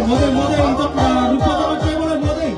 model untuk rupa teman saya boleh model.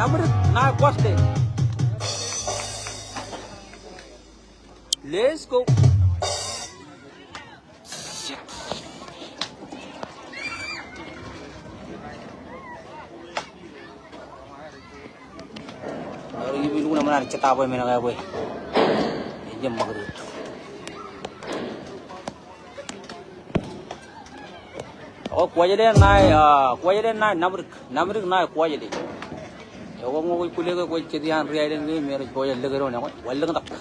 namdrik na Kwajlein. Let's go. Ibu lu nama cerita apa yang mana boy? Jam maghrib. Oh Kwajlein na namdrik na Kwajlein. Ya orang mau kuliah ke kuliah cerian riadan ni mereka kuliah legaron ya, walau tak.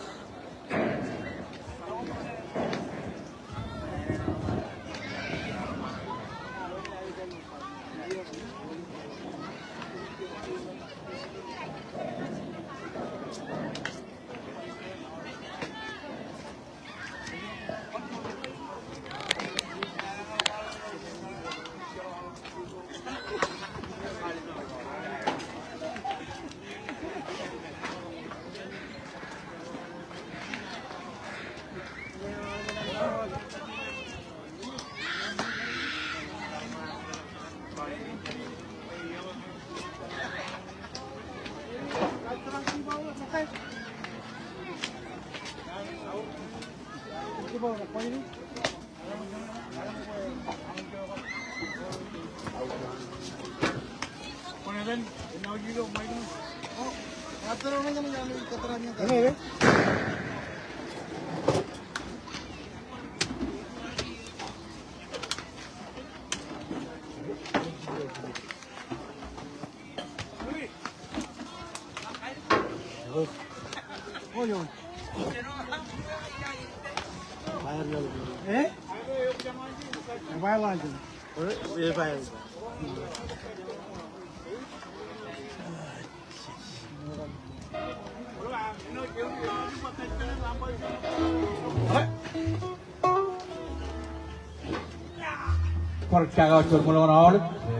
Percayakan melawan awal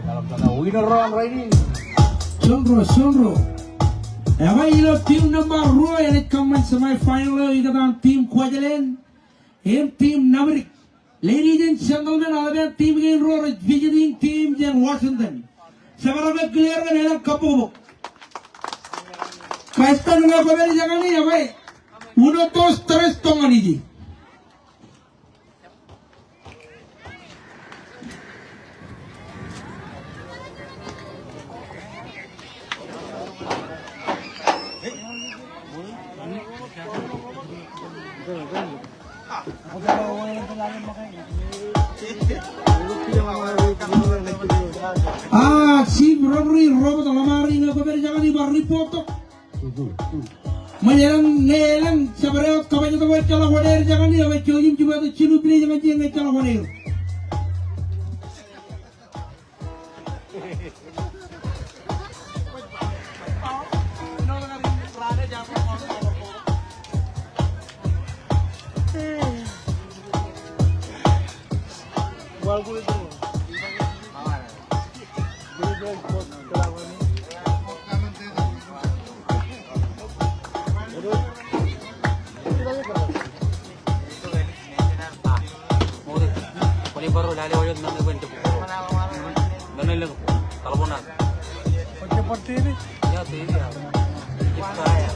dalam tanda winner round ini. Sundro. Eva ilo team number row and it comes semi-final ikadan team Kwajlein, team namdrik. Ladies and gentlemen, other team in row visiting team in Washington. Several clear and a couple. Kasta nunga paberi jangan ni apa? Uno dos tres tongan ini. Si robbery robot alamari na paberi jangan ni bar report. Menyerang sebenarnya kapan itu buat kalau wader jangan ni apa cojim juga tu cilu beli jangan jangan kalau wader. Baru lali wajib nang event tu. Mana lagi? Teleponan. Seperti ini. Ya, ini ya. Kita ya.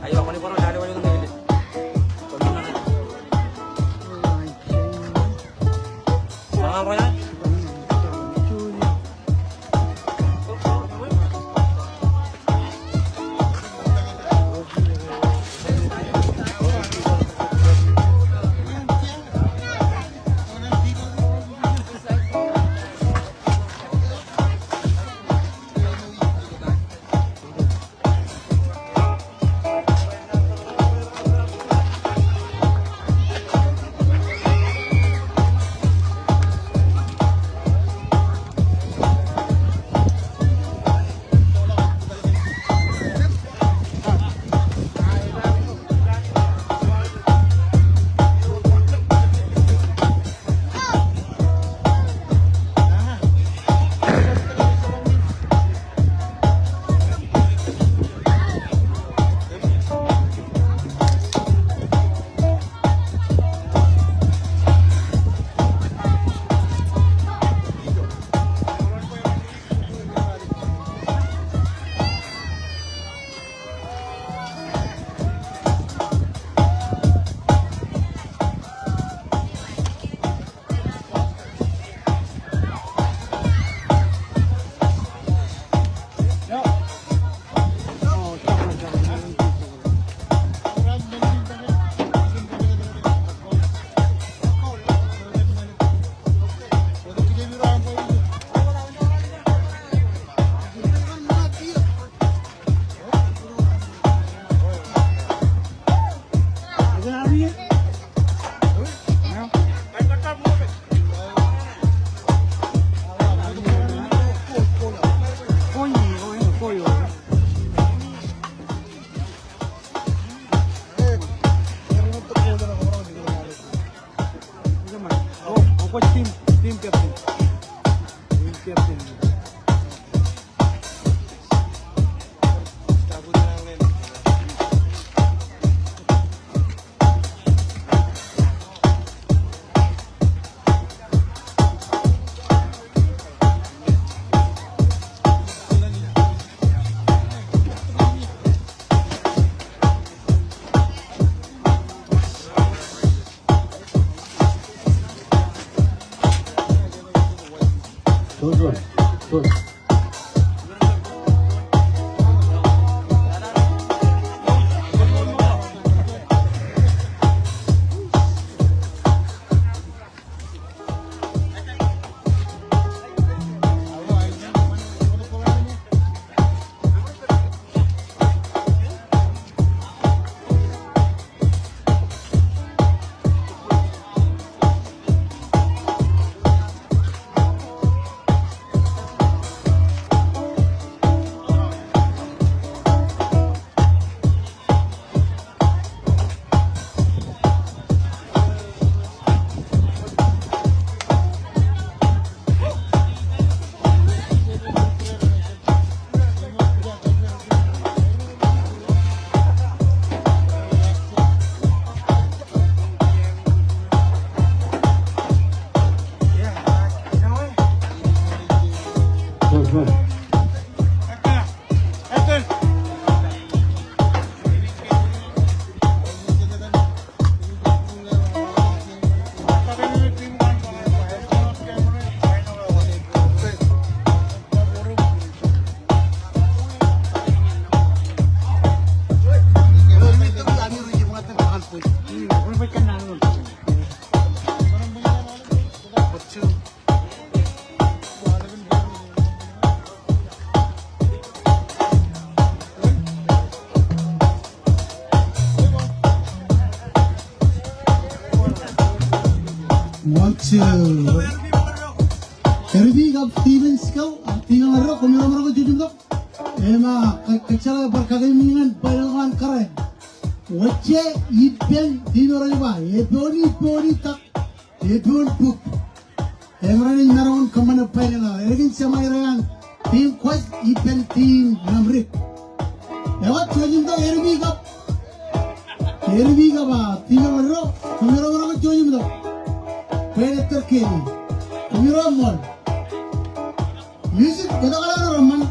Ayo, aku ni baru lali wajib nang event. Mana apa ya? Good. Terbi gab Stevens kau, tinggal merok, merok jujur kau. Ema kecala perkagamingan pelawan keren. Wajah ipen dino rajwa, eponi tak, epon puk. Emrani narawon kemana payah Ergin sama irayan tim kuat ipen tim namdrik. Lewat jujur kau terbi gab tinggal merok jujur kau. Payah terkini, merok mal. Music kita kalau Roman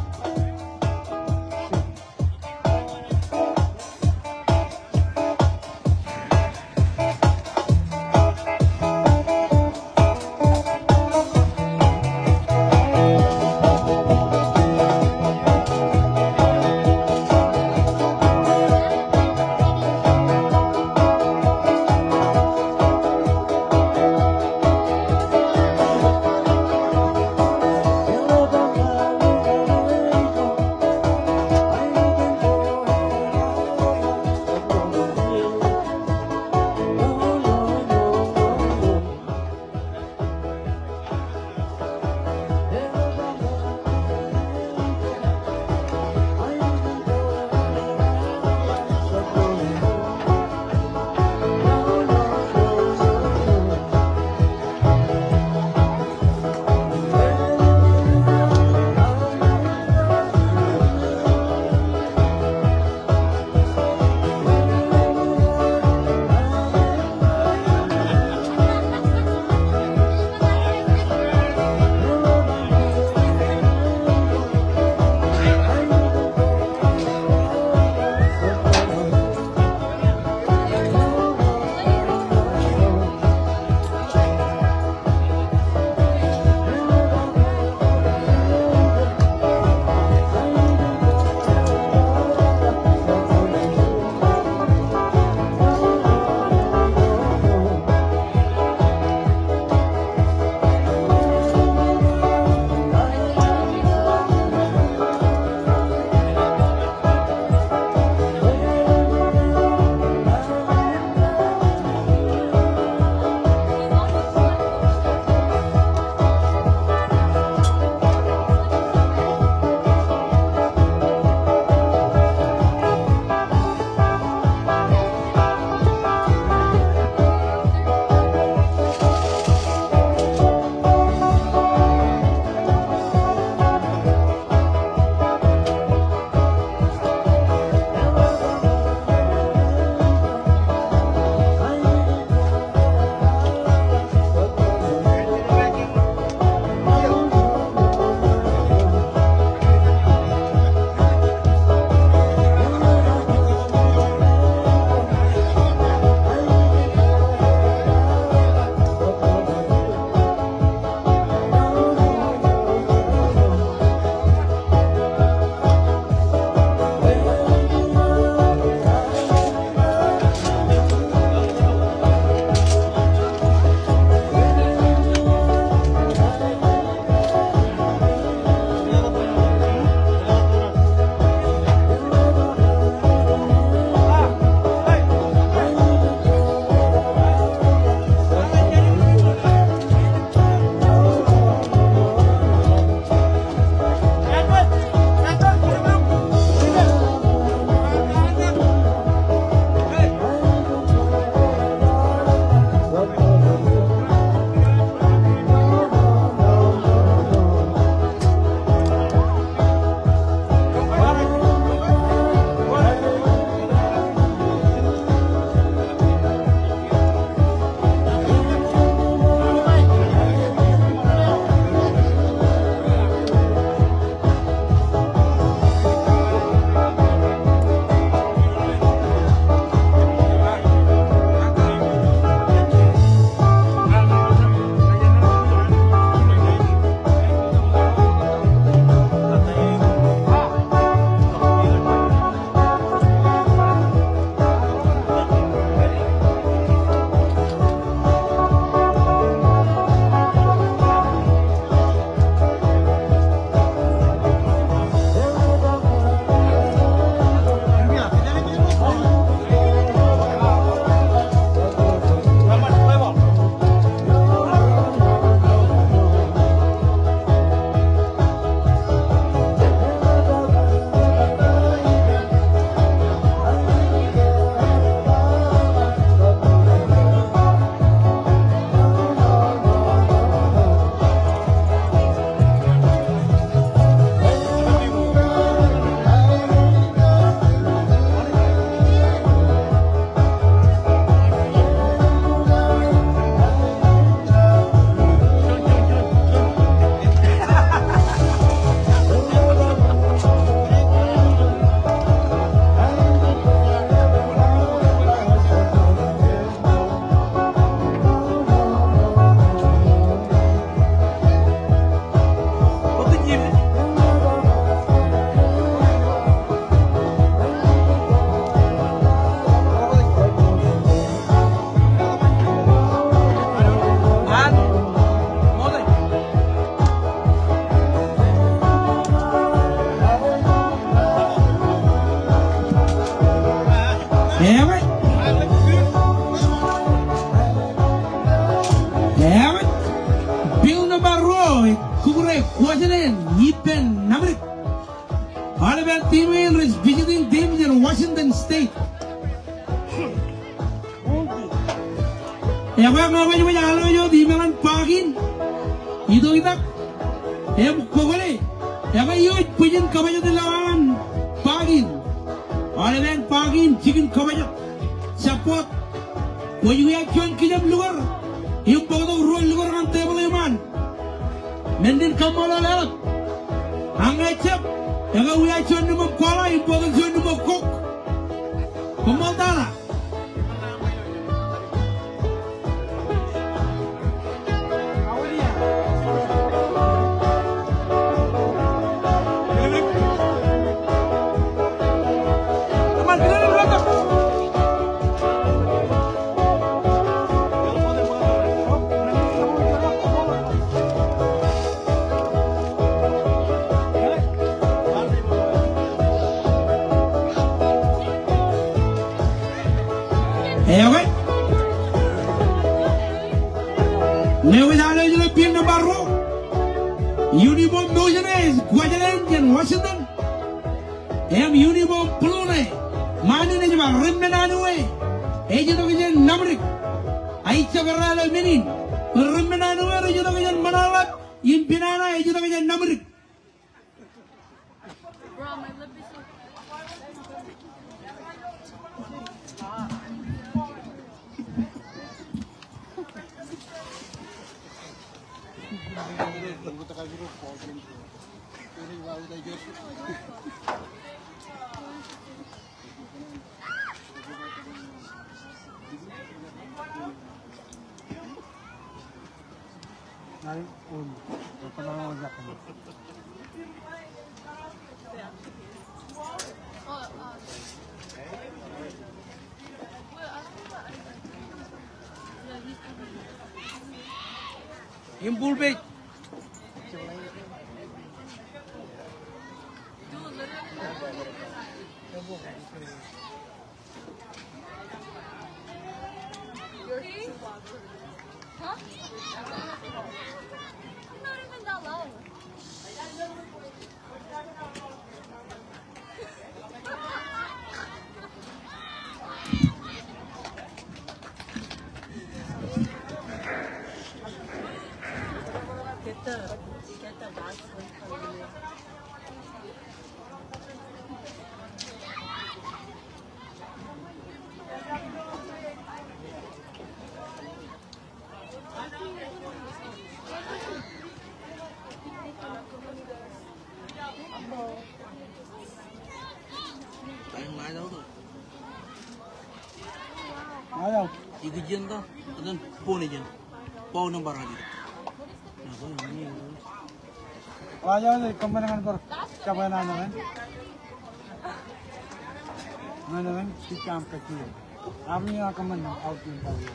State. Ewa ngawa yo yalo yo di melan pagin. Itu kita. Pokoknya. Ewa yo pujen kabayo di lawan pagin. Oleh ben pagin chicken kabayo. Support. Woyu ya cuan kijam luar. Yung pagkatong ruang luar ng table man. Mendin kamala lelat. Ang echap. Yang uya cuan ni mengkola. Yung pagkatong cuan ni mengkok. Pemaltara. Ewe, lewe dale jule pin na barro. Uniform dojenes, Kwajlein dan Washington. Uniform pelune, mani ne jema remmenanue. Ejo kejen namdrik. Aicha berala menin. Remmenanue ejo kejen manalat. Impinana ejo kejen namdrik. Impul page. Huh? I'm not even that low. Get the last one for you. Ayaw. Ikijen to, dan phone ijen, phone number aja. Ayaw na ikaman naman kabay na naman. Naman si काम करती है आपने यहाँ कमन out नहीं कर दिया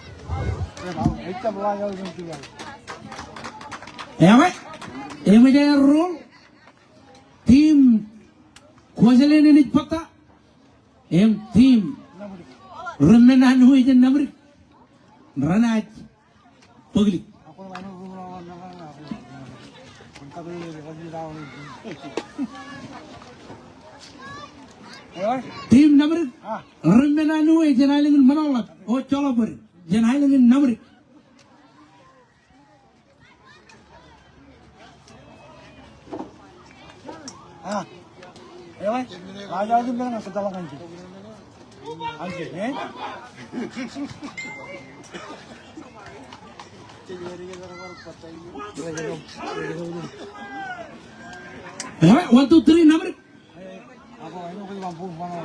अरे भाव एक तब ayaw yung tiwal Ewe, ewe jaya role. Team Kwajlein ini pata. Team remmenanue ejen namdrik. Ranaj pagli. ako naman rumulawan naman ako ang tabi kasi daw ni Team namdrik. Remmenanue jenailing manawat. Oh cholo beri. Jenailing namdrik. ewe ayaw din ba sa dalawang anji anji eh Ewe 1 2 3 namdrik. ako ano ko yung buong mga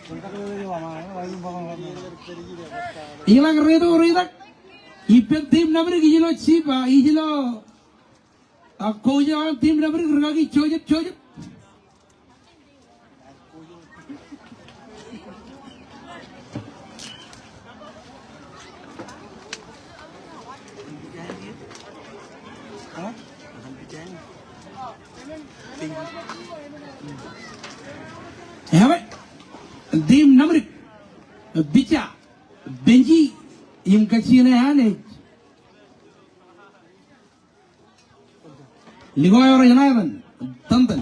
punta ko yung mga ayun ba mga Ilang redo ridak. Ipen team namdrik ijilo chipa ijilo. Ako jawan team namdrik ragagi chojep. Ewe, team namdrik. Bicha, Benji, yung kachina hane. Ligoy orang Yanaivan, Tantan.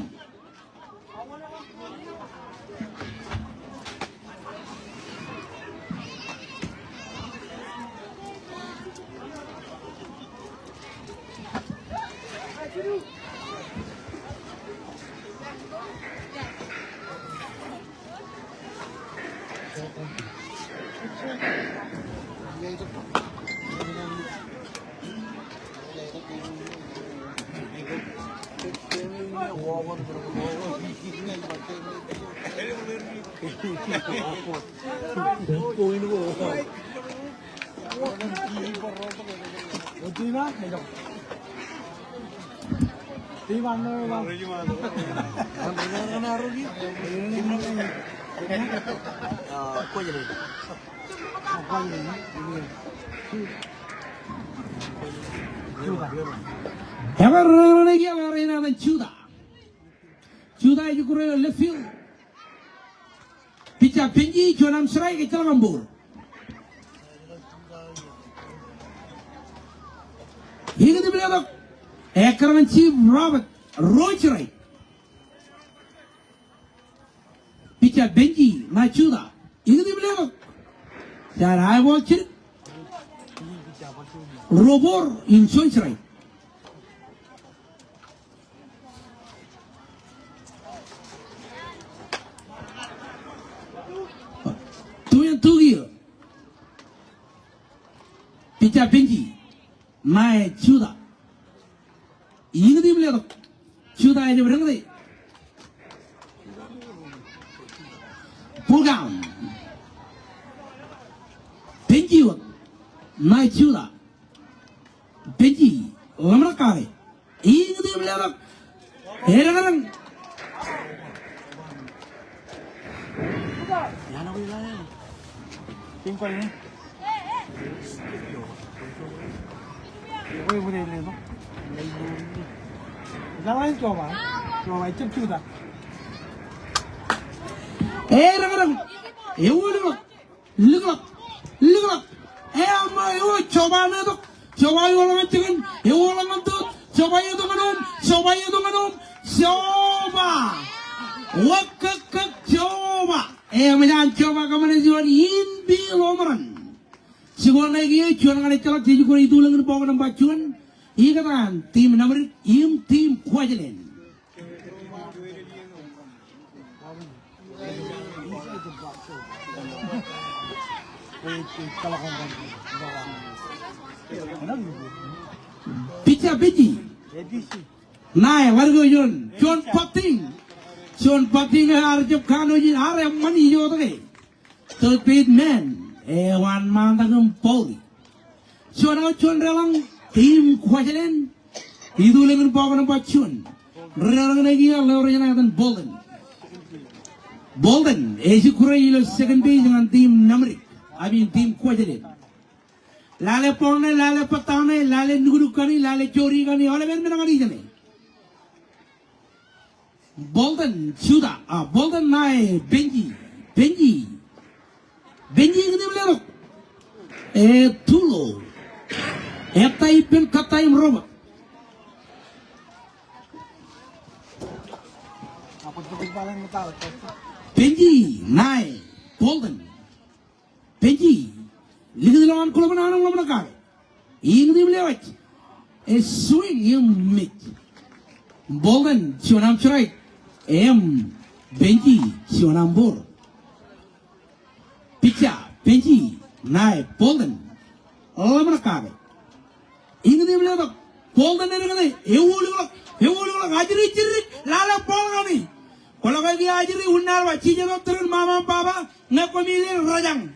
Kwajlein. Ever lagi arena dan Juda. Juda itu kurang left field. Pitcha Benji Jonam Serai ke celah gambur. Hingga di belakang Ackerman Chief Robert Rocherai. Pitcha Benji na Juda. Hingga di belakang dan I watch it. Robor in Sonserai. Tuyo Pitcha Benji Mae Juda Ini di beliau Juda aja berang deh Program Benji Mae Juda Benji lamar kare Ini di beliau Herang Yana wilayah. Tim Kwajlein. Oi boleh le no. Jangan coba. Coba cep Juda. Herang Look ama coba na to coba orang macam orang itu coba itu manum coba wakak coba macam coba kamu jual inbi lomaran sekolah lagi jual ngan celak jadi kau itu lengan bawa nampak cuan iya kan tim namdrik tim Kwajlein Pitcha Benji Nah, warga John Patting harjap kanu jin are mani jo tage to paid man wan mantagam poli John relang tim Kwajlein itu lengan pawan pacuan relang lagi lorenya dan Bolden kurai second base dengan tim namdrik tim Kwajlein lale pone lale patane lale nugurukani lale chori kani oleh menangani jane Bolden Juda Bolden naik Benji ini beliau tulo pen katai merobak Benji naik Bolden Benji lihat lawan kalau menang kau ini beliau swing yang mid Bolden Jonam Serai Benji Jonam Bor Pitcha Benji naik Bolden lamar kau ini beliau Bolden ini kan ewolu ajri lala pol kami kalau kau ajri unar baci jaga turun mama papa ngako milir rajang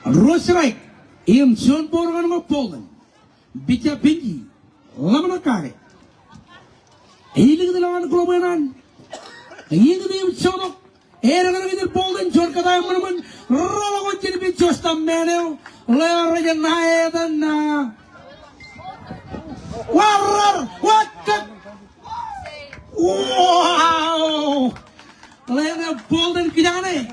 Rocherai John Borgan of Poland Pitcha Benji lamar kau ini kita lawan kelompok ini kita coba Erang kita Bolden John kata yang mana rolak jadi bicos tampil leher aja naik dan warar wakak wow leher Bolden kita nih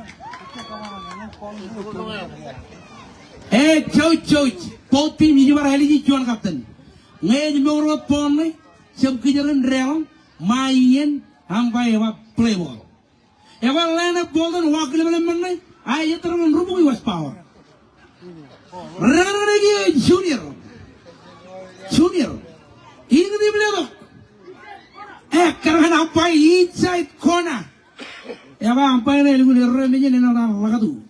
coach tim ini baru hari John kapten ngai menurut pon nih sebkejaran real main sampai play ball Ewa lena Bolden wakil beli mana? Ayah terus rubuh was power. Rekan lagi junior Junior. Ini dia beliau. Kerana umpire inside corner. Ya ba umpire ni lugu nerre meje ni orang lagadu.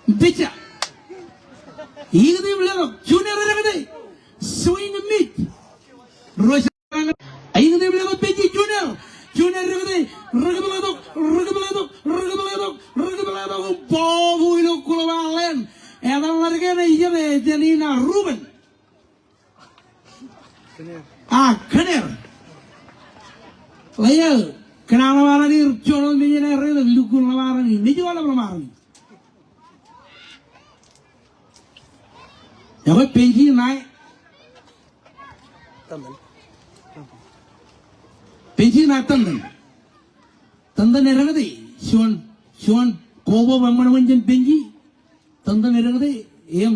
Bicha. Ini dia beliau. Junior ada kata. Swing mid. Royce. Ini dia beliau Benji Junior. Junior ada kata. Regabelado. Bogu ilo Kwajlein. Ada lagi ni jadi Janina Ruben. Khaner. Layer. Kenapa orang ni jodoh meje ni rela lugu orang ni. Ni jual orang ni. Ya kau Benji naik. Benji naik Tandan ni rela deh. Sean Kobo bagaimana menjen Benji. Tandan ni rela deh.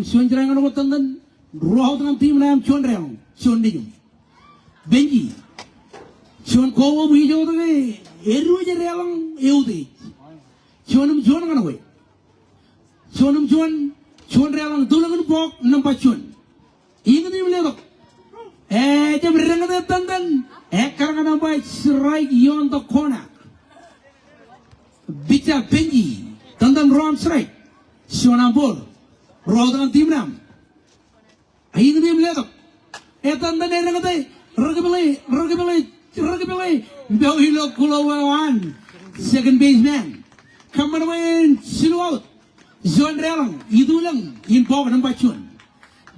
Sean cerangan aku tandan. Ruah dengan tim ni Sean rela. Sean ni jom. Benji. Sean Kobo hijau tu ke. Eru je rela eude. Sean kan aku. Sean rela tu lagu bok nampak Sean. Ini ni melihat. Jam rela deh tandan. Kerana nampak strike yon to corner. Bicha Benji, tandan wrong strike. Shona ball. Roh dengan tim nam. Ini dia melihat. Tandan ni nak kata. Rugby. Bahilo Kulawan. Second baseman. Kameraman silu out. Zon relang. Itu lang. In bawah nampak Chun.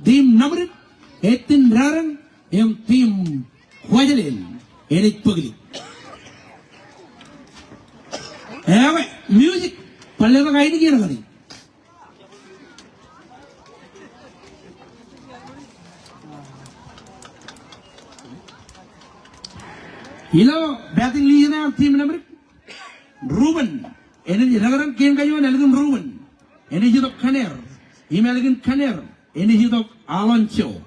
Tim namdrik. Etin rarang. Tim Kwajlein. Erik pagli. Music. Paling tak ini kira kali. Ilo batting lead na team namdrik. Ruben. Ini nagaran game kayo na lagun Ruben. Ini hidup Khaner. Ini lagun Khaner. Ini hidup Alonso.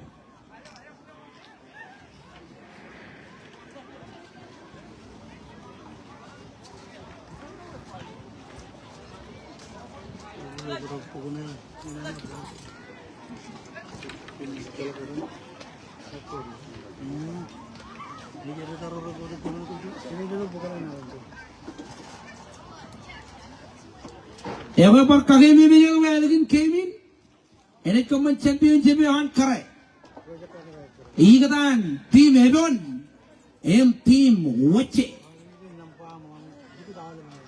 Ever पर कहीं भी जो मैं लेकिन केमिन इन्हें कमन championship में आन करे ये कदान team Evan team Wache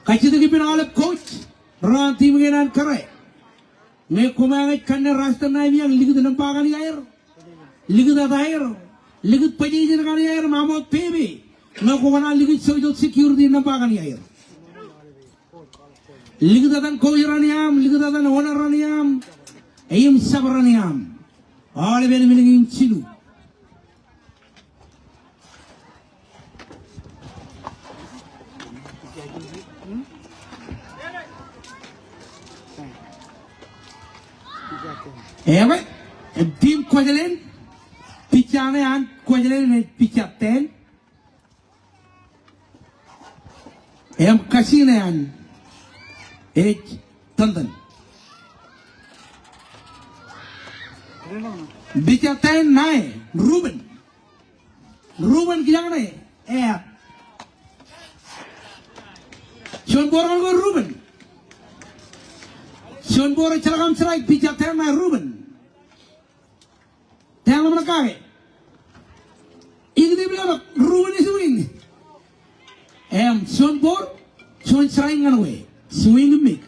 कच्चे तो कि पिन आले coach रान team के नान करे मैं कुमार के कन्ने रास्ते नहीं भी लिखित नंबर का नहीं आयर लिखित पजीजन का नहीं आयर मामूद पे भी मैं कुमार लिखित सोचो security नंबर का नहीं आयर Ligatan coach-raniam, ligatan owner-raniam, ayam sabar-raniam. All of them in Chilu. Ewe, team Kwajlein, pitchane and Kwajlein pitch at 10. Kasine and Tandan. Bicha 10 9 Ruben kijang nae Sean Boran go Ruben Sean Boran celakam strike bicha 10 9 Ruben Tengah mana kage Ini dia bilang Ruben is swing Sean Bor Sean strike ngan we swing make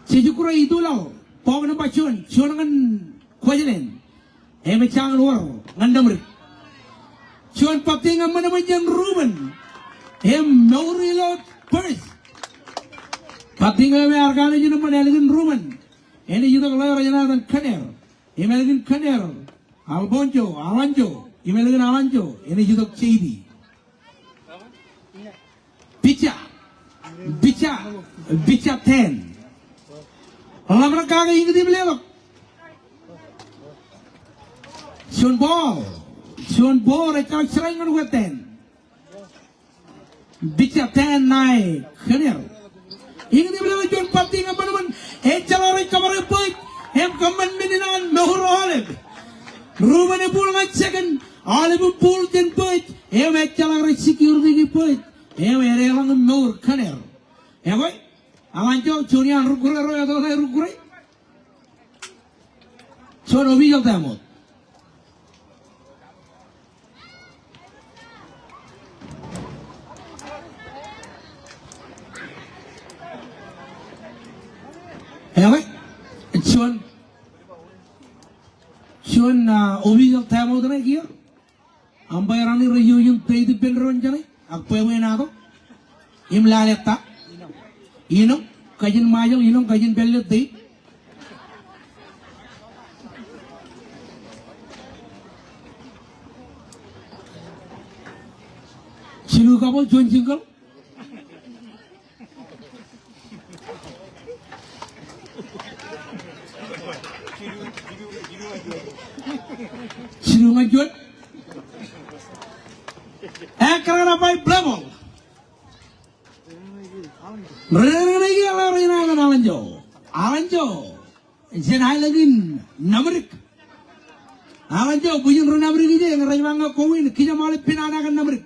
Sejukura itu lah, pawang nampak Sean dengan Kwajlein, macam luar, ngandam. Sean pating mana macam Ruben, mau reload first. Pating harganya juga mana lagi Ruben, ini juga kalau orang yang Khaner, ini lagi Khaner, Alonso, ini lagi Alonso, ini juga Chidi. Bicha 10. Allah mereka yang ingin dibeli. Sean Ball, rekam serangan gue 10. Bicha 10 naik, Khaner. Ingin dibeli John Pating apa naman? Echalari kamari put. Hem kaman mininan mehur olive. Ruben pool one second. Olive pool ten put. Hem echalari security put. Hem erelang mehur kaner. Hem boy. Alanjo Junior rukure roya to rukure. So no bijal tamot. Hey, Chuan, official time out na here. Ang bayarani review yung pay the bill ron dyan eh. Agpay mo yun ako. Yung laleta. Inong, kajin mayong, inong, kajin bellet day. Sino ka po, Chuan Singkal? Sino nga Chuan? Karena apa blabol? Mereka lari naga Alanjo, jenai lagi namdrik. Alanjo bujuk namdrik ini yang rajang kawin kita malah pinana kan namdrik.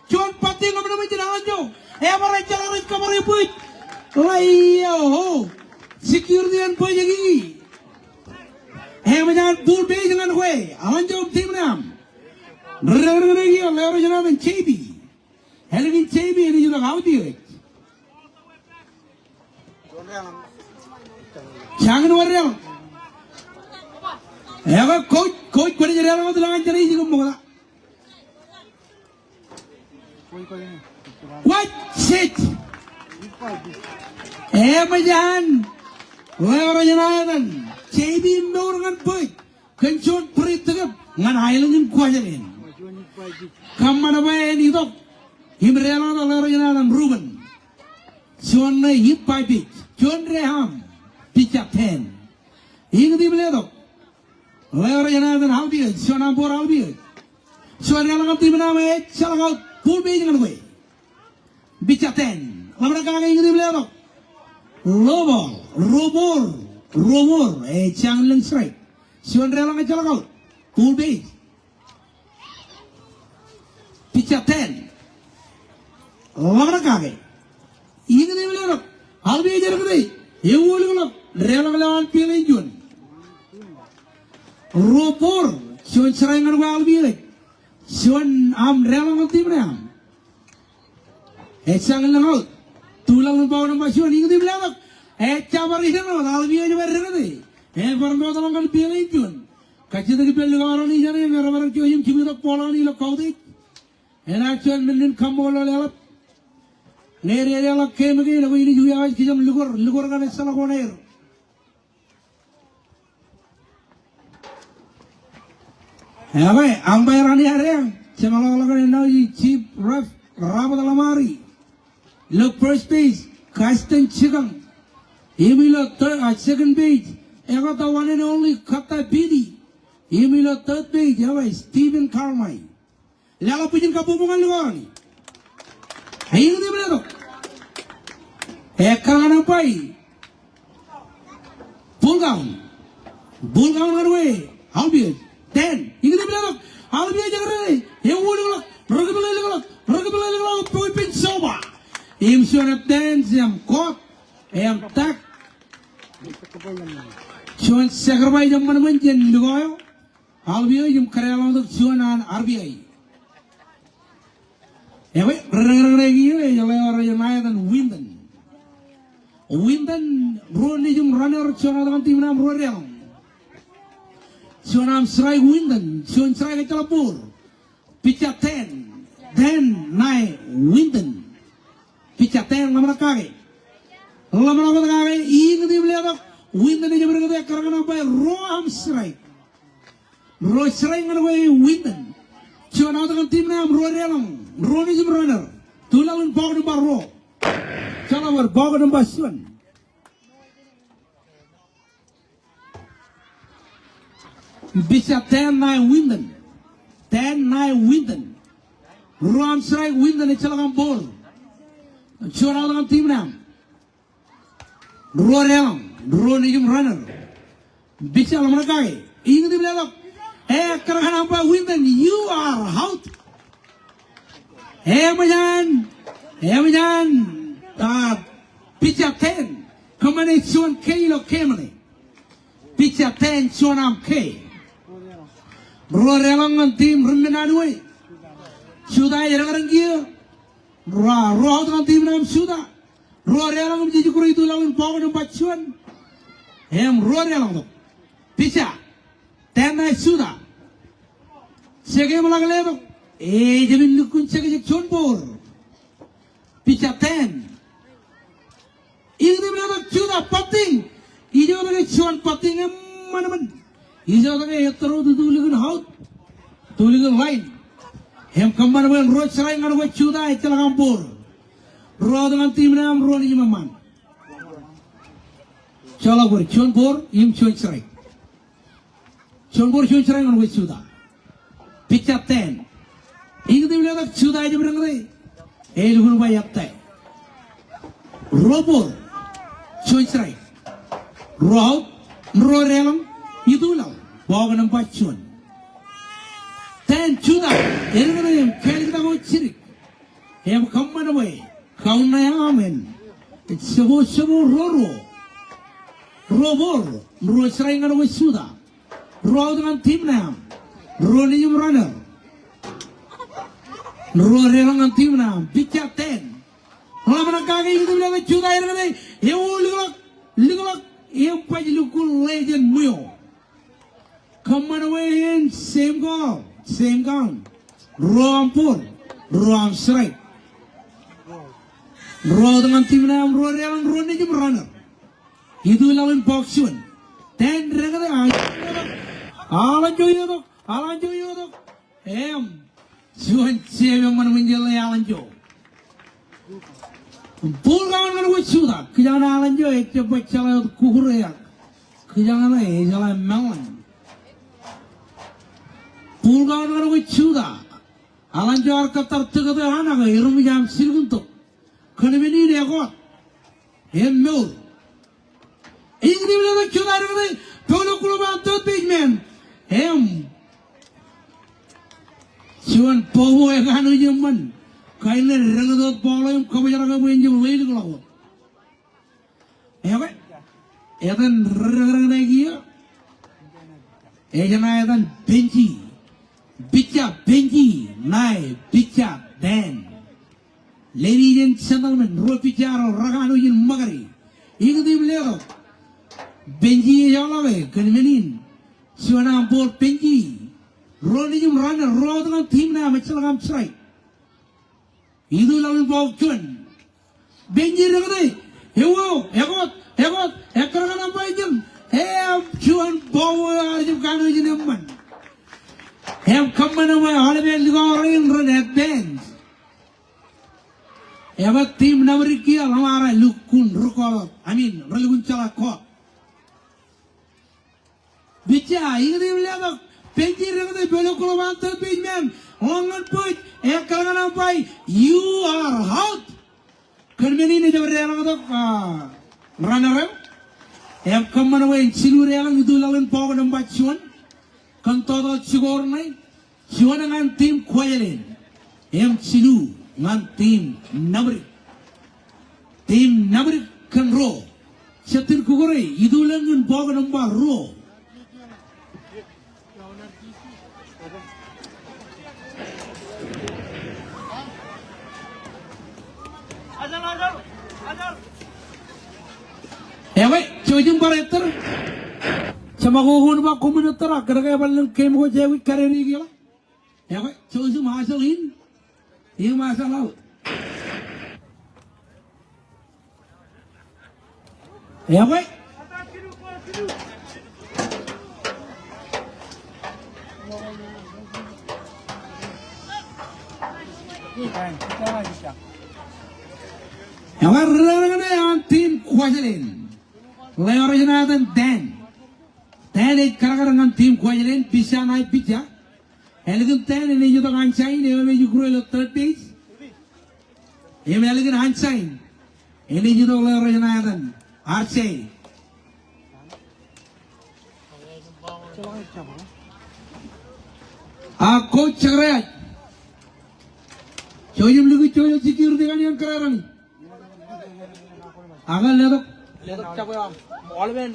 Cuman pati namdrik itu Alanjo. Mereka jalan kamar ibu. Layo, security an pun jadi. Mereka bull bay jangan kue. Alanjo tim nam. Mereka lari jalan CB. Helgin CB ini juga kau dia. Jangan warrior. Coach pada jadi orang itu langan jadi juga muka. What shit? Macam, orang jenayah CB orang boy, kencur perit tegap, ngan Highlandin Kwajlein. Kamana bay ini tu, himrelan orang jenayah Ruben. John hip pipe, John Reham, Picha 10. Ini di beliau. Orang yang ada halbiah, John Ampur halbiah. John yang orang tim nama Chalakau full bay dengan gue. Picha 10. Lama kali ini di beliau. Robor, Changleng strike. John yang orang Chalakau full bay. Picha 10. Lama kali. Ini ni beliau, halbiah jadi kau. Yang boleh relawan pilih John. Robor, John serangan halbiah. John relawan tim ni Changleng out. Tulang bawa nama John ini beliau. Cabar ini halbiah jadi berada. Perempuan tolong pilih John. Kacau tadi pilih orang ini jadi orang John cuma pola ni lo kau deh. John mending kamu lalu. Nere ala kemege lagu ini juga awas kijam lugur kan salah koner. Apa? Ambairani ada cuma lagu kan ini chief ref rabat alamari. Look first page, Kasten Chigang. Emilo third second page. Ega the one and only Kata Bidi. Emilo third page. Apa? Stephen Carmine. Lalu pujin kapupungan luar ni. Ini dia beliau. Kalangan apa ini? Bulgaun ngarwe. Halbiah. 10. Ini dia beliau. Halbiah jangan. Yang boleh Ragabalai. Pupin soba. Im suara 10 jam kot. Im tak. Cuan sekarang jam mana menjen lugoyo. Halbiah jam kerja untuk cuanan RBI. Ya, regi orang yang naik dan Winden, Ronnie jum runner cuma dengan tim nam Royal. Cuma serai Winden, cuma serai kecelapur. Picha 10 naik Winden. Picha 10 lama kaki. Ini dia beliau Winden aja berkata kerana apa? Roam serai. Roy serai dengan Winden. Cuma dengan tim nam Royal. Ronnie jum runner. Tulang bawa di baro. Kalau bawa di basuan. Bisa 10-9 Winden. 10-9 Winden. Ruam serai Winden itu celakan bol. Cuma dengan tim nam. Royal. running runner. Bichal Manakai. In the level. Eh, Karahanapa women, you are out. Majan. Pitcha 10. Come on, it's 1K of Kamani. Pitcha 10, Sonam K. Rorelang team Ruminadway. Should I ever Road on team Ram Suda. Rorelang Jikuri to Long Power of Bachuan. Rorelang. Pitcha 10 I Suda. Segamalang level. Jabin Lukun Segaj Chonbor. Pitcha 10. In the middle of Suda putting. Is over a short putting a monument. Is over a throw to do little house. To little line. Him come on when road trying on what Suda at Telagampur. Rodan Timnam rolling him a man. Chalabur Chonbor, him Chonstrai. Chonbor Chonstrai on with Suda. Pitcha 10. In the middle of Suda, I bring away. Elgun by up there. Robor Chonstrai. Rob, Rorelam, Idula, Bogan Pachun. 10 Chuda, Elgrim, Kelgamo Chirik. Have come on away. Kauna Amen. It's Sabo Roro. Robor, Rosrangan with Suda. Rodan Timnam. Rolling runner. Rorelang Timnam. Pitcha 10. Ramanakagi, you never Chuda. You look. You Kwajlein legend Muyo. Come on away in same goal, same gun. Rampur, Ram strike. Rodan Timnam, Rorelang running runner. You do love in boxing. 10 regular. I'll enjoy you. Juan Seven Windy Alan Joe. Pull down with Suda, Kijana enjoy it, but child Kurea, Kijana is a melon. Pull down with Suda, Alan Jorka together, Anna, Rumijam Silgunto, Conveni de God, him mill. Ingrid of the Chudar, Tolo Kuruba, 2 big men, him. Chuan Povo Egano Yaman. Kindly regular problem, Kobajaka when you wait glow. Ever? Evan Regia? Ejan Benji. Bitcha Benji. Nai Bitcha Dan. Ladies and gentlemen, Ropicharo Ragano in Magari. Ingdim Lero. Benji Yalawe, Convenin. Suana board Benji. Rolling runner, Rodan Timna, Mitchell strike. Idu lalu baucuan, benji regane, hegot, ekarkan apa jam, cuan bawa aja kanu jeneman, kaman apa, ada yang orang run bands, tim namdrik kia, lamara lukun rukol, relukun calakot, bicara, ini dia lihat, benji regane, belokolo mantel benjman. Ongan put, ekarana pai, you are out. Convening is a runner. Have come away in Chilureal, you do love and power and Bachuan. Cantodo Chigornai, Chuan and team Kwajlein. Chilu, man team namdrik. Team namdrik can row. Chatir Kugore, you do love and power and row. Chojum Barater Chamago Hunba Kumunatara, Karagal came with Javi Karriga. Chojum Marshallese, you must allow. Yahweh. Yahweh team Kwajlein. Leoriginadan Dan. Dan is Karagan team Kwajlein, Pisha Night Picha. Elegant 10 and you the unshine, you grow 3rd page. You elegant unshine. And you the Leoriginadan, Arche. Coach Chagray. Choyum lugu choyum security kan yang keraran. Agal ledok. Ledok cabam. Olive.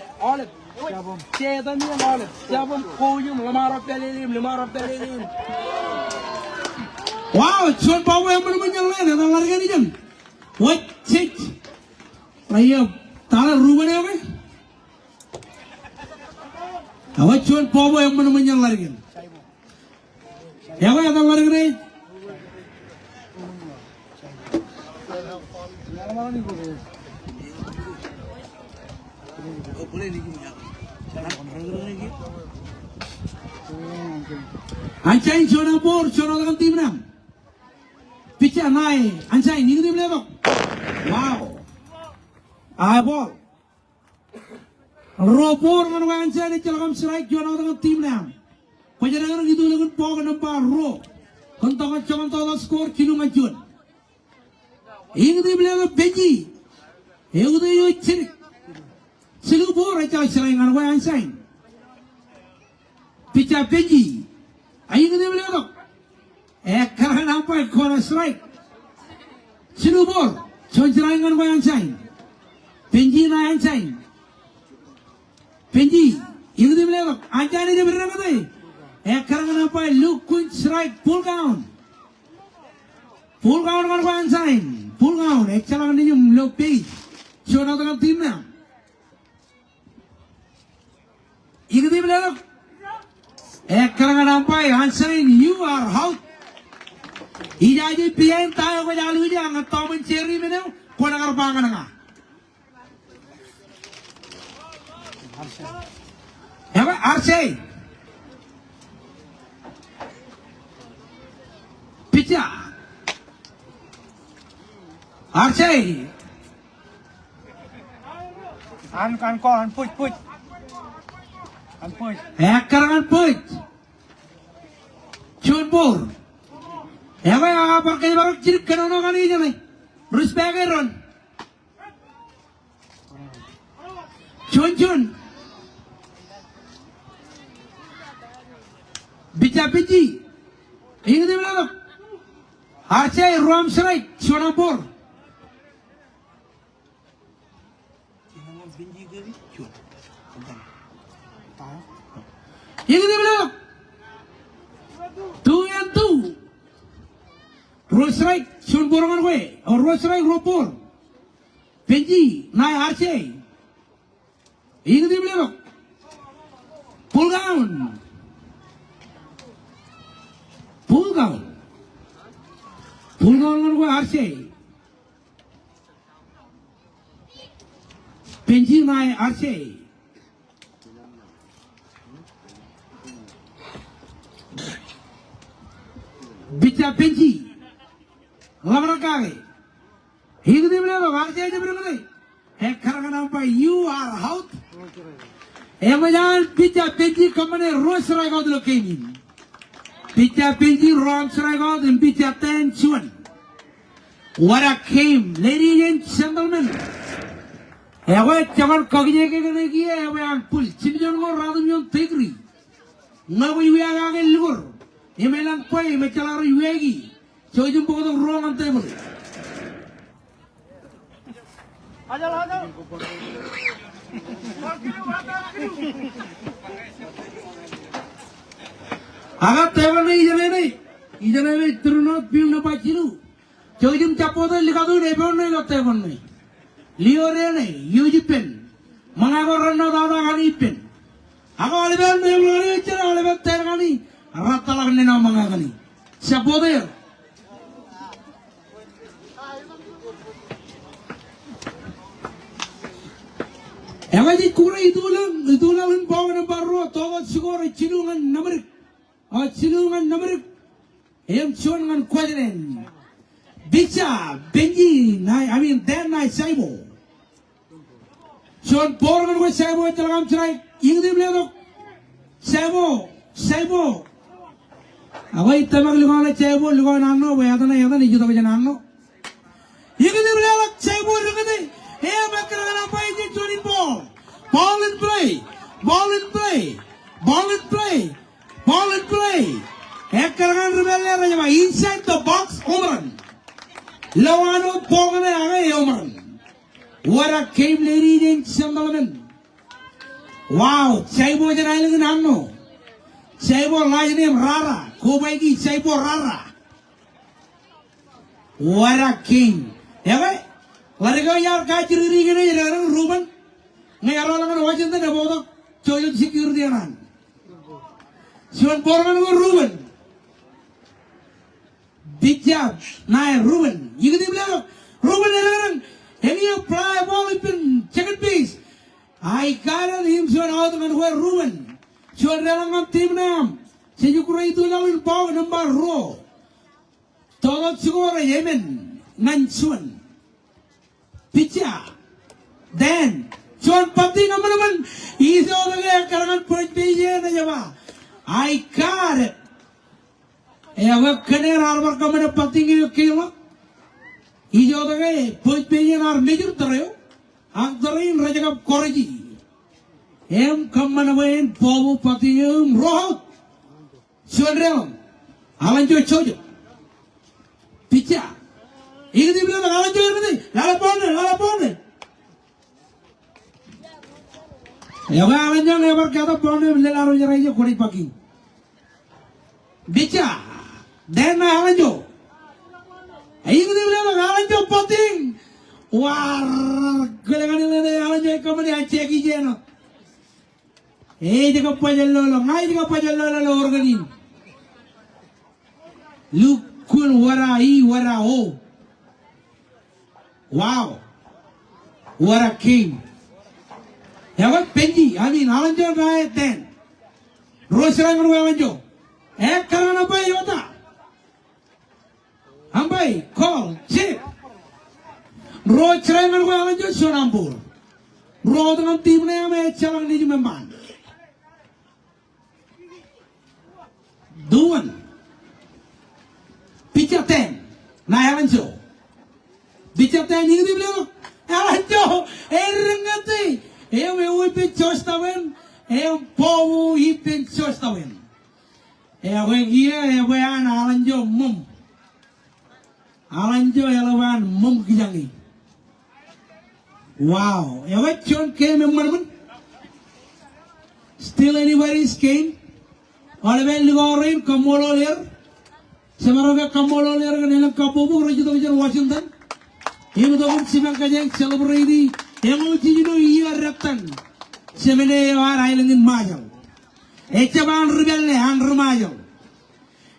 Cabam. Cetan ni olive. Cabam koyum lemar pelelim. Wow, John Power yang menyang lain, ada lari ni jam. What check? Raya, talar rumah ni apa? Awak John Power yang menyang lari ni. Ya, apa ada lari ni? Ancain John Power, John orang tim nam. Pitcha nai, ancain ni dia boleh. Wow. Ball. Robor mana ancain ni celakam strike John orang tim nam. Pajangan gitu lagun pog nampak ro. Kontak macam tu skor kilo macam. Ini dia boleh beji. Itu dia ciri. Silu bor aja strike dengan ancain. Pitcha beji. Ini dia boleh. Kerana nampak corner strike. Silu bor. Concerai dengan ancain. Benji na ancain. Benji. Ini dia boleh. Ancain ini berapa tu? Kerana nampak look kun strike pull down. Pull down dengan ancain. Pull down. Eksalan ini look page. Cuma dengan tim na. Ini dia boleh. Kerana nampak ancain you are out. Ijazah pian tahu kau jalan dia angat tahu mencari mana kau nak kerja mana? Apa Archie? Pitcha. Archie. An kau an push. An push. Kerana push. Cunbur. Apa yang apa kerja baru cilik kena orang ini je ni, respect eron. Cun, bica biji, ini dia bilang, Aceh Rom Serai, Sonapur. Ini dia bilang, 2-2. Rosrai, Sun Borongan way, or Rosrai Ropor, Benji, Nai Archie. Ini dia bilang, pull down. Dengan gua Archie. Benji Nai Archie. Bica Benji. Lamar kaki. Ini dia bilang, Archie aja berapa? Kerana nampak you are out. Jangan bica Benji kemana Rosrai kau dulu kini. Bica Benji Rosrai kau dan bica tension. What a game, ladies and gentlemen. Awak jangan kaginya kena kia, awak pul. Cipjan kau radum yang tegri. Ngaku ibu agak luar. Emelang pai, mecalar ibu lagi. Coba jumpa kau wrong on table. Ajal. Agak table ni, ijangan ni turunat pium nampak cilu. Coba jumpa capotan lihat tu repon ni kat table ni. Liore ni, ujipen. Mengapa rana dada kali pen? Aku aliran ni belum cerita aliran terkali. Rata lah ni nama mengakani. Siapa dia? Ewa di kura itu lang bawa baru tahu skor cilungan namdrik, John Kwajlein, bica Benji, then naik Saibo, John Power dengan Saibo itu lagam cerai, ini dia bilang Saibo, awak itu mak luar Saibo luar nano, bayar tanah itu tak nano, ini dia bilang Saibo dengan dia. Hey, macam apa ini Johnny Ball in play. Ball and play. Ball and play. Ekarangan rebelnya raja ba. Inside the box, home run. Lawano pongane aga home run. What a game, ladies and gentlemen. Wow, Chaibo janailan hanno. Chaibo large name Rara. Kobaiki Chaibo Rara. What a king. Yeah, let go yar kachiri rigene jarang Ruben. Ngayarolangan wajan tanda bodo choyo security anan. Siwan porman go Ruben. Big job. Nah Ruben. You can do Ruben jarang. Any play ball in second base. I got him siwan out dengan Ruben. Siwan jarang team nam. Sejukura itu lalu ball number row. Tolong score Yemen Nansuan Pitcha then John Pati Namaman is all the way Karaman Point Page I got it. Ever Kaner Arbor Commander Pating in your kilo? He's all the way Point Page are major trail Agdarin Rajab Koriji M. Commander in Pobu Patium Roh Children Alanjo Chojo Pitcha. Ini dia bilang kalau jual ni, lala pon. Ya, kalau jangan lebar kata pon ni, lala roja raja kuri pagi. Pitcha. Dan kalau jual. Ini dia bilang kalau jual poting. Wah, kalau ni kalau jual kamu ni aceh kiji no. Jika pajal lolo, ngai jika pajal lolo organin. Look. Kun wara ho. Wow. What a king. Yawa Benji. I mean, Alanjo na ten. Rosarang no Alanjo. Karana pa yota. Ambay call chip. Rosarang no Alanjo Sonambur. Rodo ng team na may chalang ni Jumemban. Duan. Pitcher 10, na Alanjo. Pitcher 10, ini dia bilang, Alanjo, erengati, uipin chostawen, powu ipin chostawen. An Alanjo mum. Alanjo elawan mum kijangi. Wow, John came in moment. Still anybody's game. All the Ligorin, Kamolo here. Semaroga Kamolo lerga nelang kabobu rajuto kajan Washington. Yang doon simang kajang celebrate yang uji no iya reptan. Semene war island in Majal. Echaban rebel ne han Majal.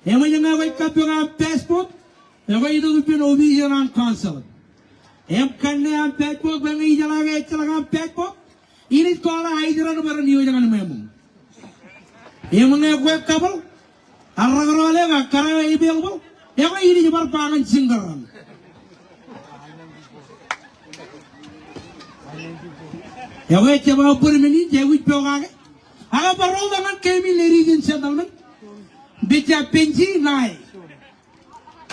Yang mga way kapyo passport. Yang way ito pin obisyon ang consulate. Yang kanne ang passport bang ijalaga echalaga passport. Ini kola hydra no baran niyo jangan memang. Yang mga way couple. Arang-arang nga karena ibel bo. Yang ini jebar pangan singgaran. Yang coba bermini jauh pegang. Agak baru dengan kami ladies and gentlemen. Bicara pensi naik.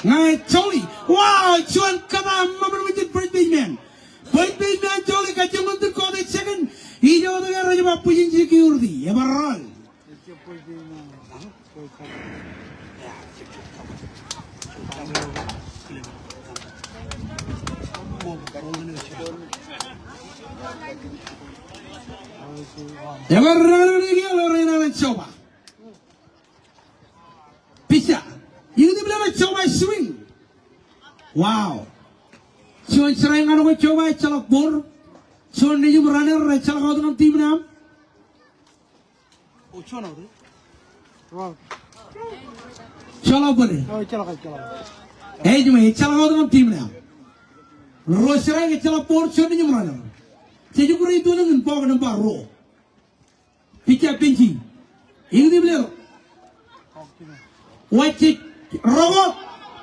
Naik coli. Wow, cuan kata mampu menjadi point baseman. Point baseman coli kacau untuk kau dek second. Hijau dengan raja bapu yang security. Ya baral. Ever run coba. Bisa. Ini dia bilang coba swing. Wow. Cuman serangan aku coba celak bor. Cuman dia runner celak kau dengan tim nam. Oh, cuman apa? Wow. Celak bor. Oh, celak. Cuma celak kau dengan tim nam. Rosrai celak bor cuman dia runner. Jadi kurang itu dengan power number row. Pitcha penci. Ini dia bilang. Watch it. Robot.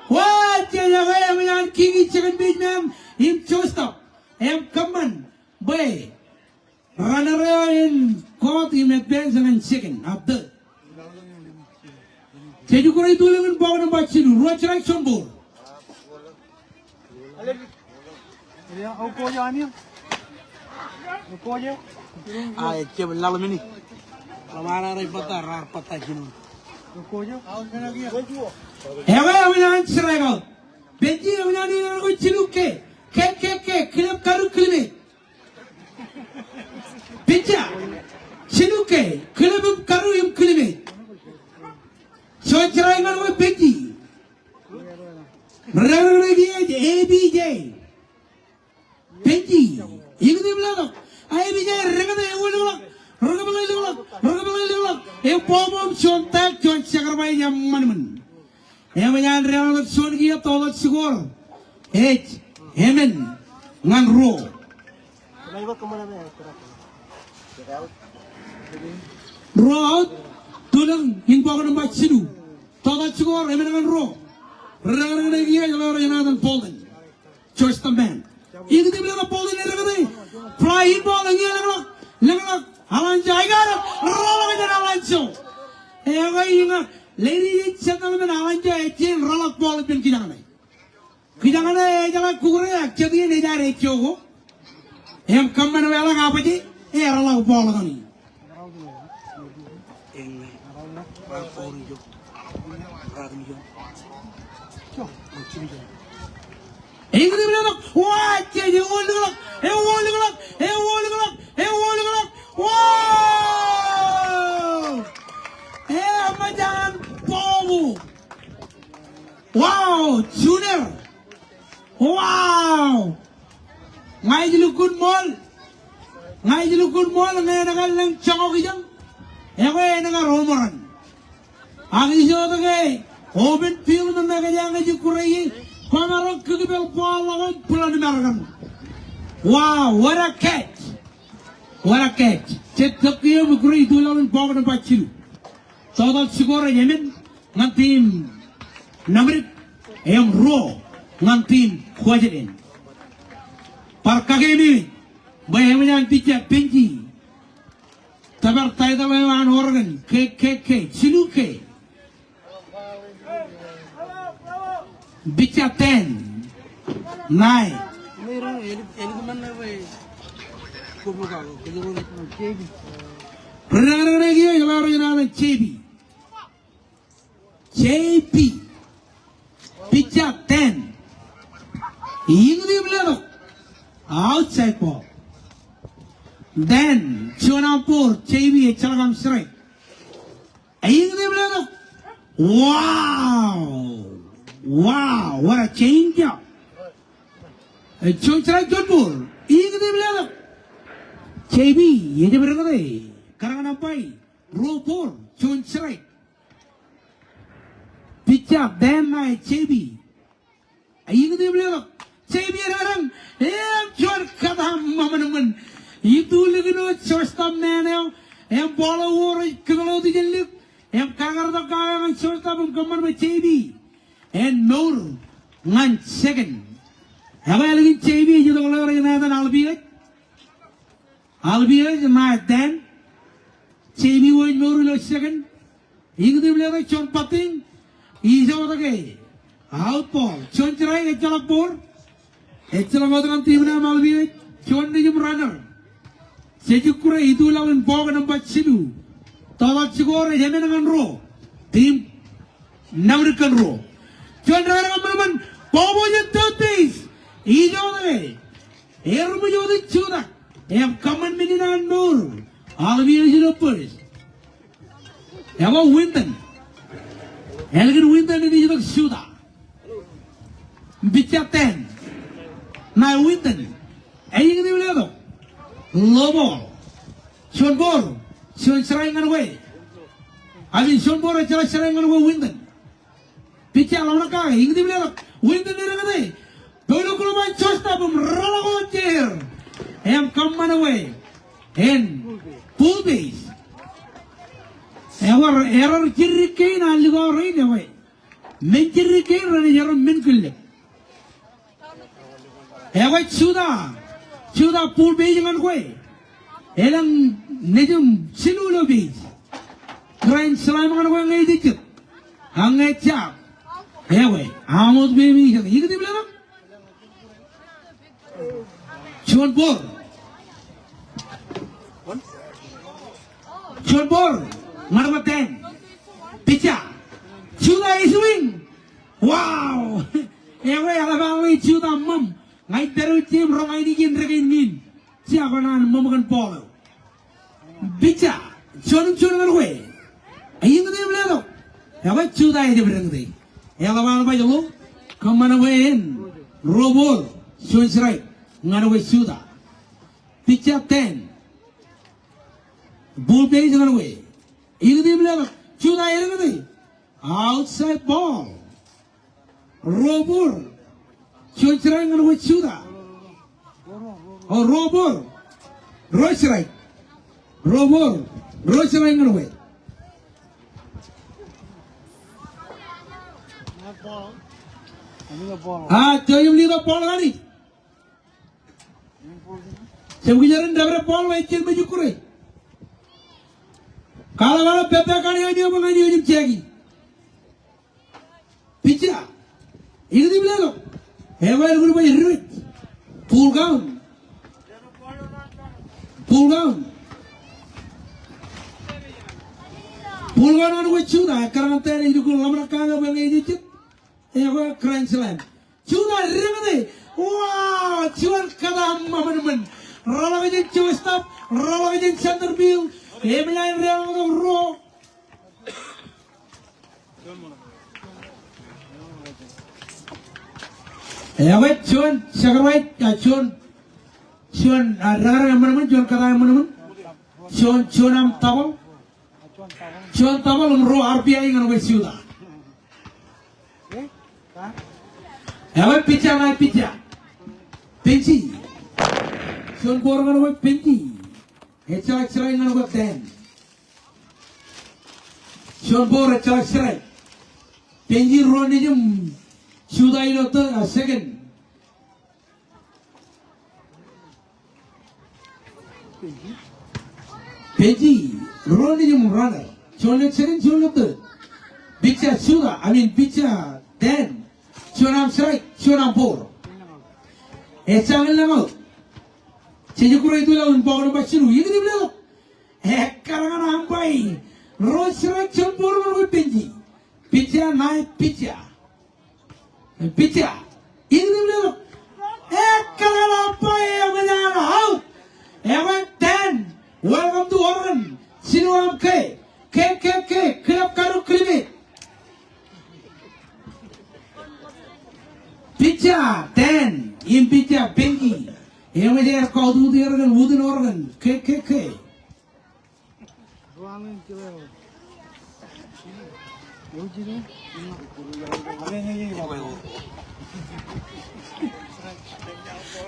Watch it. Yang king second baseman. Him shortstop. Him command. Boy. Runner in caught him at bench and second. After. Jadi kurang itu dengan power number 2. Rosrai Sombor. Ini apa aja ni? Apa aja? Ah, cewek lalu ini. Lamara ray pata kinu. Ewa awinan siragal. Benji awinan ina ko chiluke. Ke kilap karu kilime. Benja chiluke kilap karu im kilime. So chirangan ko benji. Raragi ABJ. Benji. Iku di belakang. ABJ ragada ewululak. Ragabalilulak. Bom contak con sakarmai yang mana-mana. Yang real son kia tolak segor. Hemen ngan ro. Ro out tulang hingga kena baca sidu. Tolak segor hemen ngan ro. Ragabalilulak kia jalan yang ada Poland. Choice the man. Ini di belakang Poland ragabalilulak. Flying ball lengan. Alan Jaigar, roll with an Alancho. Ladies and gentlemen, Alan Jai, roll up ball in Kidana. Kidana, Jala Kura, Chedi, and Echo. Him come and well, Apati, air allow ball on him. England, what? You won't look, you won't look, you won't look, you won't look. Wow! Hey, Madame Paul! Wow! Junior! Wow! Ngay look good mall. Ngay look good mall. Ngay nagalang chako kijang. Ewe nagaromaran. Ang iso tagay. Open field na nagayang ay kurayi. Pamarang kagibel palangan pulan American. Wow! What a catch! What a catch! Check the key of great dollar and pocket about you. So that Sigora Yemen, one team namdrik, raw, one team Kwajlein. Parkagemi, by Hemian teacher Pinky. Tabar Taidawan Oregon, KKK, Chiluke. Bicha 10, 9. JP Pitcher 10 English outside ball. Then Chonapur JB Chalagam strike. English wow, what a change up. Chonchrak Jodhpur English JB, ये जब रखा है, कराना पाई, रोपोर, चुनचराई, पिच्चा, then ना है JB, ये कितने बड़े लोग, JB रंग, जोर कथा ममनमन, ये तू लेकिन वो चोस्ता मैंने हो, बॉल ओवर कितना होती जल्दी, कागर तो कागर चोस्ता बम कमर में JB, नोर, 1 second, हमारे लेकिन JB जो तो बोला रहे ना था नालबी Albeit night then, JB was no second. English like Chon Pating, he's over the gay. Outball, Chonchrai, Echalapur, Echalabotram Tivana Albeit, Chon Nijum runner. Sejukura, Idula and Bogan and Bachidu. Tawachigor, Yemen and Row. Team Namrican Row. Chon Ragaman, Bobo in 3rd base. He's over the way. Ermujo the Chuda. Have come and been in our door. All of you is in a purse. Have a Winton. Elegant Winton in the Suda. Bitcha 10. Now Winton. Aying the level. Low ball. Shonbor. Shon Shrine away. I mean, Shonbor, a Shrine away Winton. Pitcha Lonaka, Ing the level. Winton in a day. Polokulama Chostabum, Ralago chair. Have come away and pull base. Error Jirricane, I'll go right away. Menjirricane, and you're a minkle. Have I Suda pull base and way. Elan Nejum Silula base. Grand Slam on away, did hung a chap. Anyway, almost baby. You get the blood? Chon Ball. Short ball. Number 10. Pitcher. Chuda is win. Wow. Ewe alabang chuda mum. Ngai teru team rong ai dikin regain min. Siapa nan memakan polo. Pitcher. Chon ngarwe. Ayin tu dia belado. Ewe chuda ini berang tu. Alabang apa jalo? Kamana wain. Robol. Short strike. Ngarwe chuda. Pitcher 10. Bull page ngarwe. Ini dia belado. Chuda ini tu. Outside ball. Robur. Choicerai ngan with Chuda. Oh, Robur. Roicerai. Robur. Roicerai ngan with. Ah, joyum lihat ball kali. Sebujaran dapat ball macam baju kurai. Kalau pepe kali aja mengaji aja cegi. Pitcher. Ini di belakang. Hewan guru bayi ruit. Pull down. Pull down. Pull down anu Chuda. Karena tadi itu guru lama kagak beli ini. Hewan keren selain. Chuda ringan. Wow. Chuan kadam mana. Rola aja Chuda stop. Rola aja center field. Hewan yang ringan roll. Ewe cuan sakarway cuan ragar mana cuan kata mana cuan am tabal umro RPI ngan we siuda. Ewe pitcha pinci cuan bor ngan we pinci ecak ngan we 10 cuan bor ecak pinci roni jum Chuda itu tu second. Peji, Ronnie jum runner. Chonle second chonle tu. Pitcher Chuda, pitcher then. Chonam strike, chonam four. Echangan lama. Cejukura itu lah unpau nampak ciru. Ini di belakang. Karangan ampai. Roll strike chon four mana peji. Pitcher naik pitcher. Pitcher, ini dia. Kalau apa yang menjadi out, Evan 10. Welcome to Oregon. Sini K. Kelab karu kelime. Pitcher 10. In pitcher Benji. Yang menjadi kau tu di Oregon, Wooden Oregon. K.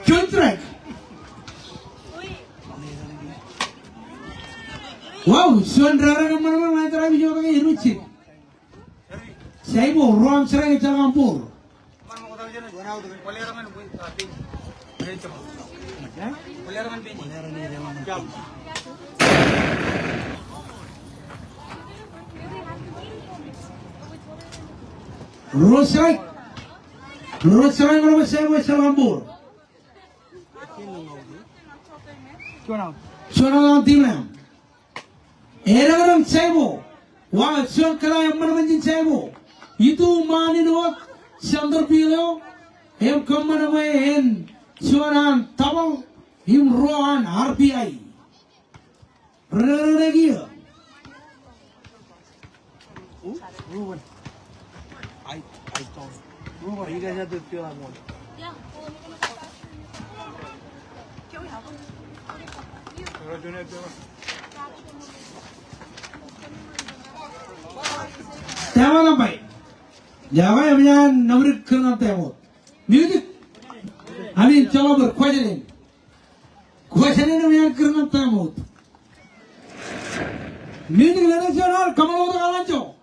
Contract. Wow, saudara kemana-mana naik terapi juga kayak rucik. Saya mau ruang serang ke Campur. Rosai mana saya buat Campur. Cuanan timnya. Orang sebo, wah cuan kalau yang mana menjin sebo, itu mana nuat center pilih, yang kemana main cuanan tabal, yang rohan RPI, lagi ya. Ruben, I told Ruben, you guys have to feel that one. Yeah. Tema apa? Jawab yang punya namdrik kena tema. Music. Coba Kwajlein. Kwajlein yang kena tema. Music lada channel kamu udah kalah jo.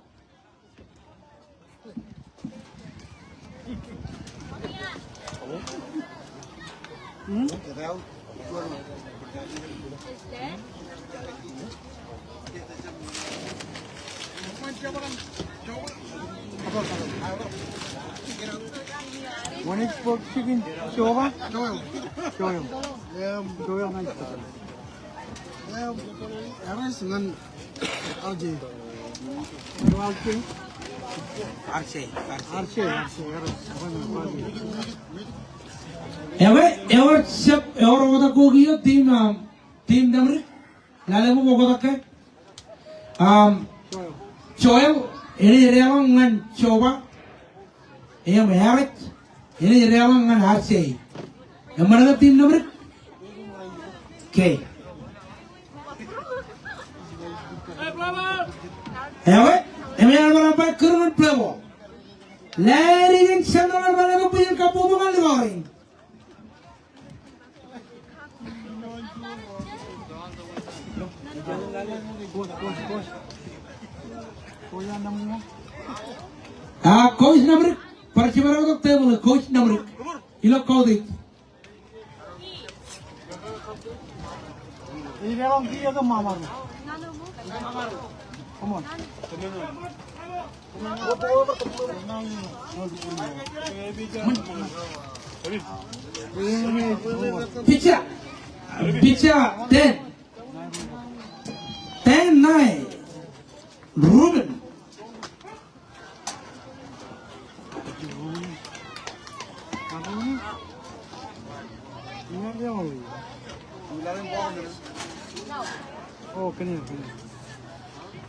One is pork chicken, showa? Shoyo. Shoyo nice. Eres dengan Ever kogiyo team namrik lalamu bogodakke Joel ini rewang ngan coba merit ini rewang ngan harsey yang mana team namrik okay ini berapa kerana plebo lari yang sandal berapa punya kapu bukan lagi coach namrik percaya untuk table coach namrik ilok kau deh ini orang dia ke mama come on Pitcher 10-9 Ruben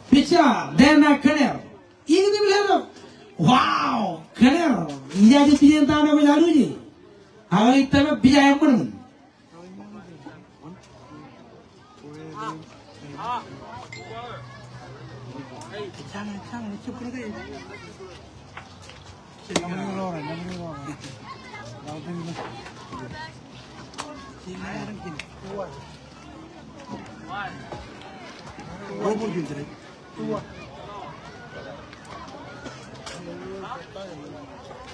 Pitcher 10-9 Kenner ini dia bilang wow Kenner ini aja pilihan tanah berlalu je awal itu bisa yang mana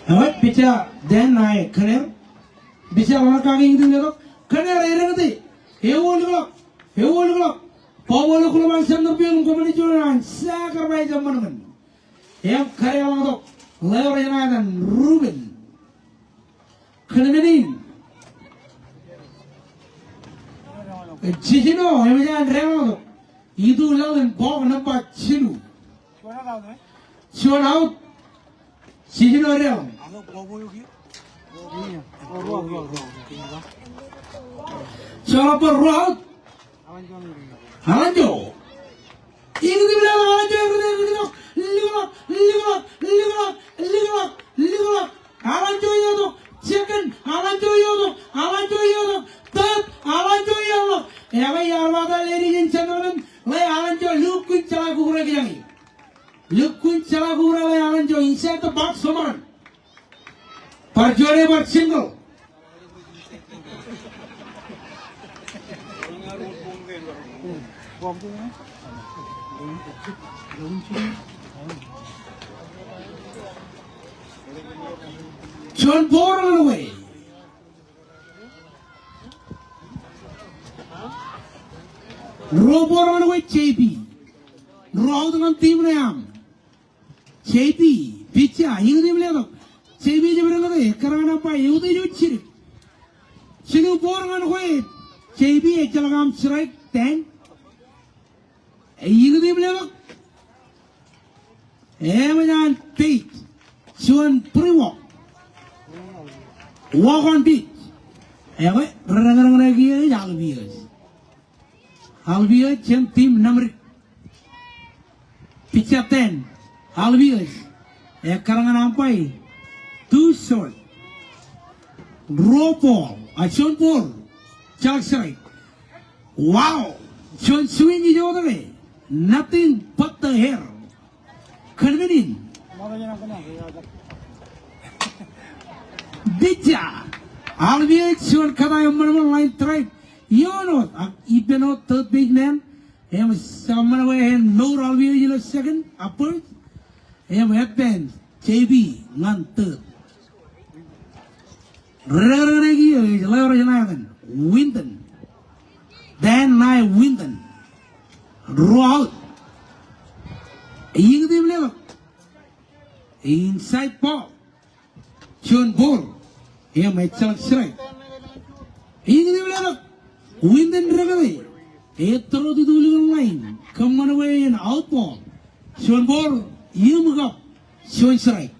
Awak pitcher dan naik Kenner bisa orang kaki itu ni tu Kenner erang tu hewan gelap Power kalau macam nampion komedi jualan sakar bayi zaman mana yang karya orang tu lewat yang ada Ruben Kenemenin Cicino yang macam rewang tu itu lawan bog nampak cilu cuan out Cicino rewang cuan apa out Alanjo, ini dia bilang Alanjo, lihat, Alanjo itu, second, Alanjo itu, third, Alanjo itu, ya baik, arwah ladies and gentlemen, lay Alanjo, look kuin cala gura lagi, look kuin cala gura lay Alanjo inside the box, someone, perjuangan ber single. John Bourne away. Bourne away JP. Row dengan tim yang JP bicara ini dia bilang JP je berapa tu? Kerana apa? Itu je ciri. Sini Bourne away JP jalan strike 10. Ini dia bilang macam beat cuan pre-walk walk on beat apa renang lagi Albius jam tim namrik pitcher 10 Albius karangan ampai 2 short draw ball John Paul jack strike wow John swing je tu ni nothing but the hair Kenemenin Bija Albius cuan kata yang mana line drive you know even though third big man him someone away and no Albius you know second upper him headband JB ngan third lagi lewat jenayah Winton then naik Winton draw out ini dia bilang inside ball John Ball yang macam strike ini dia bilang Winton berapa ni terus itu dulu lain coming away in outball. Sean ball, you up. Sean strike.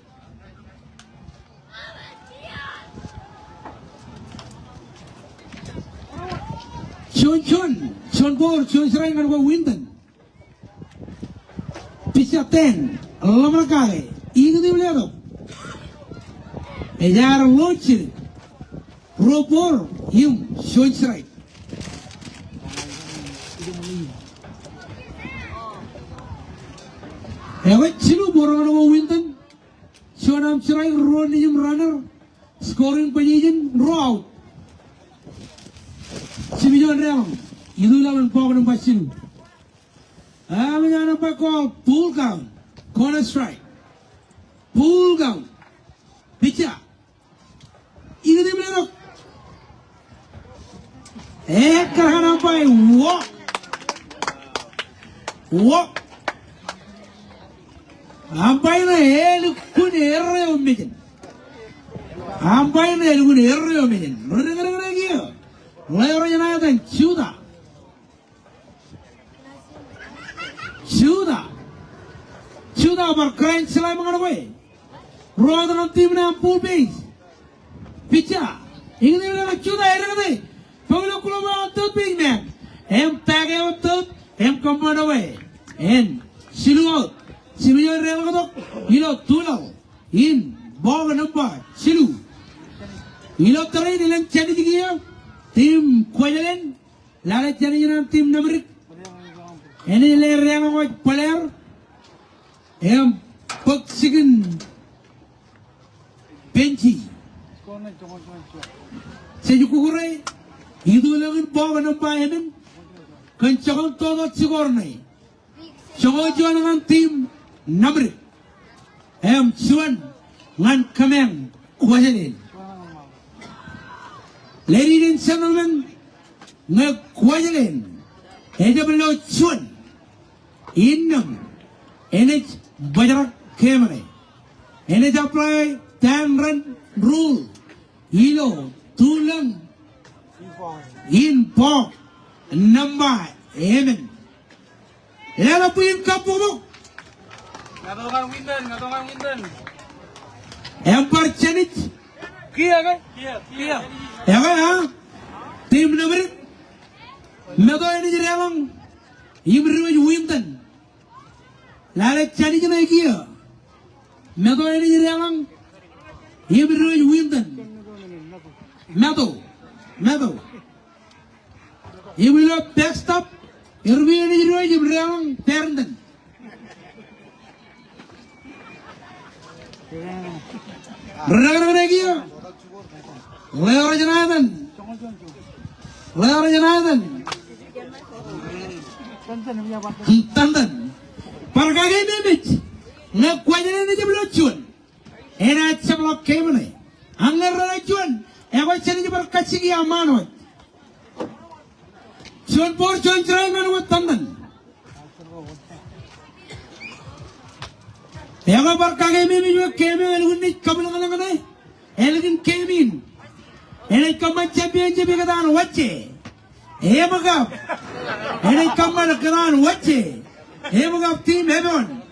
Sean ball, Sean strike and go win then. Pitch at 10. Lamarcale. Eagle the Villado. A yard launch it. Rope or him. Sean strike. Ewa Chilu Borano Winton, Shonam Chirai Ronim runner, scoring position, row out. Chimijon Ram, Idula and Pogan Basin. Amana call, pull down, corner strike, pull down, pitcher. Idimino Ekarana by walk. Umpire hell could err of million. Umpire would err of million. Where than Chuda. Chuda over crying slime on away. Rather than team and pool base. Pitcher. England Chuda every day. Polo Kulova third big man. M tag out third. M come on away. And Silu out. Similar Relogo, Tulo, in Bog number, Silu. Three, Dylan Chadigia, Team Kwajlein, Lara Chadian, Team namdrik, any Relogo Paler, Puxigan Benchy. Sayukure, Idu Bog number heaven, Conchon Todo Sigorne. Joan Team namdrik. Chuan Ngan Kameng Kwajlein. Ladies and gentlemen, Kwajlein. AWO Chuan. Innum. NH Bajarak Camera. NH apply 10-run rule. Ilo Tulang. In Pog. Number Amen. Lala po yung kapumo. Ngatongan Winden. Empire Chanit. Kia. Ewa ha? Team namdrik. Meto ini jerelang. Ibrahim Winden. Lala Chanit na kia. Meto ini jerelang. Ibrahim Winden. Meto. Ibrahim backstop. Irwin ini juga Ibrahim Ternden. Berapa lagi ya? Leor Jonathan. Tantan. Perkagi memich. Kwajlein ini belum cuan. Enak sebelum kemana? Angger cuan. Ewa cari berkacau amanah. Chuan por Chuan Chirai Manu Tandan. Eva Barkage Mimi came in, coming on Elegant came in. And I come on championship on Wache. Evagap. And I come on a Karan Wache. Evagap team Heaven.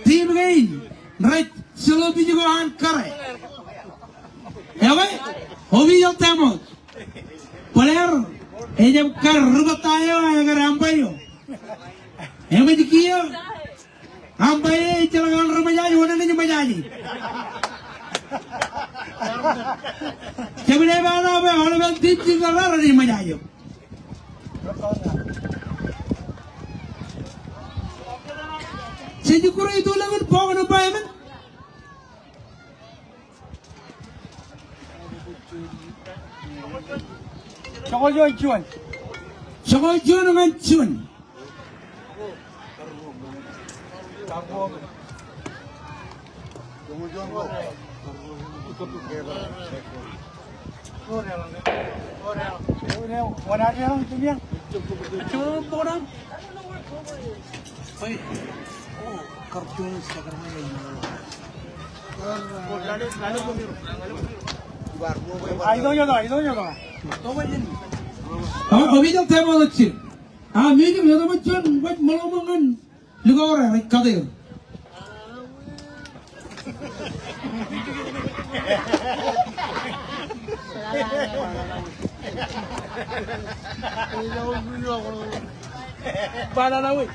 Team again. Right. Solo Pijugo and Kare. Eva Ovi of Tamos. Paler. Jab कर बताया अगर हम भाइयों हमें दिखिए हम भाई चला गान रमजाज होने नहीं मजाजी जब ले बाना पे हॉल में दीप जी कर रहा नहीं मजाजियो सही कुरे itu lagun pog apa ya men Chokol Chuan dengan Chuan. Ahí doña. Hoy ya tenemos el chip. music na dapat cuan buat melomongan luka orang rek kadir. Pada na weh.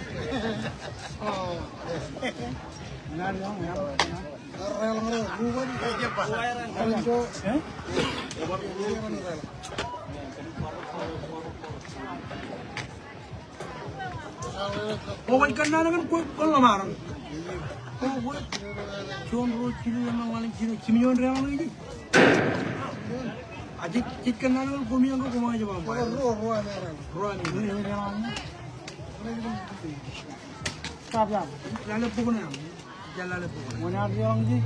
Oh, ikan nana kan kau lamaran. Oh, buat. Cuan roh cili yang maling cimion real lagi. Ajik ikan nana kan kau miang kau mau aja bang. Roh ni real. Siapa? Jalan pukul ni. Jalan pukul. Mana dia orang ni?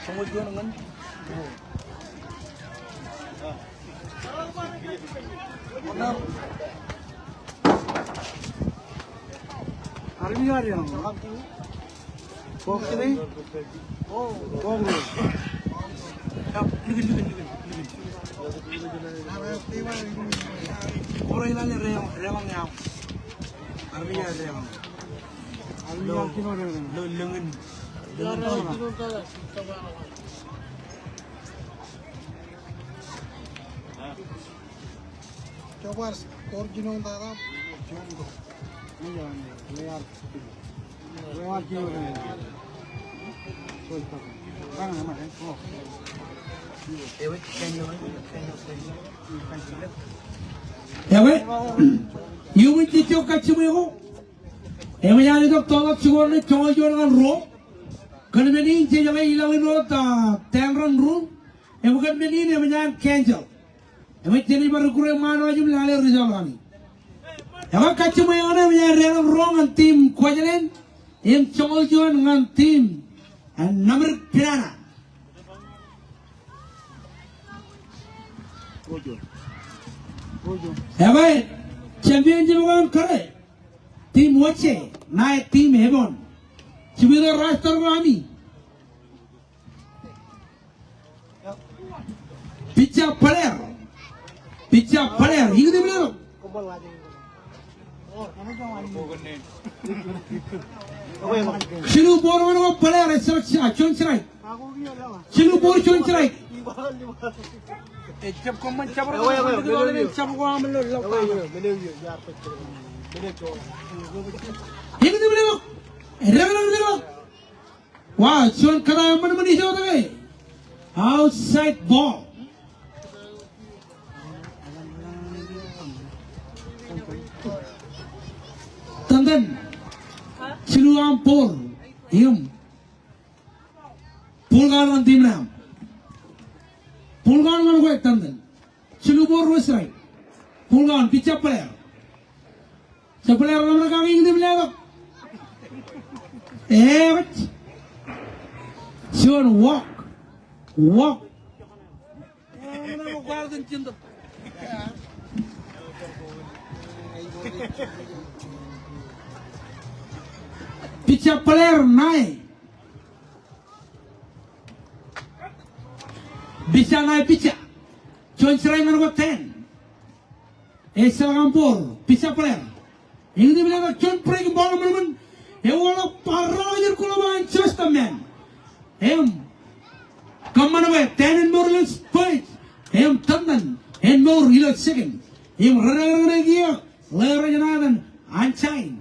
Cuma jual dengan. Mana? Army hari yang. Kok ni? Oh, kok ni? Ligin. Orang ini rewang yang. Army hari yang. Army yang kino rewang. Lengan. Coba original tara. Ewe, you will teach your kachimu. Ewe, I don't talk to one to your room. Kan meni jaga ilawin rota tangran room. Ewe kan meni ni menyan cancel. Ewe jadi baru kurang mana aja melalui result kami. Ewe kachimu yang ada menyan relang wrong an tim Kwajlein. Em congol juan dengan tim namdrik pirana. Ewe champion jaman kare. Tim wache naik tim hebon. Cibida rastar kami. Picha player. Ini dia bilang. Cilu bor mana player seleksi cuan cerai. Cilu bor cuan cerai. Ejab komen cabar. Cabar kau ambil Ini dia bilang. Revelan. Wah, cuan kena mana hijau tu outside ball. Tandan, ciluam por, iam, pulgaran tim nam, pulgaran mana gue tandan, cilu por rusai, pulgaran picha player, player nama kami ini bilang. Cuan walk. Nama guardan cinta. Picha player naik. Bisa naik picha. Cuan serai mana gua 10. Selampur. Picha player. Ini dia bilang cuan pergi bola mana. Ewala parrajer kulaban just a man. Come on away. 10 and more little points. Tandan and more little second. Ragagia. Lerajanadan. Unchain.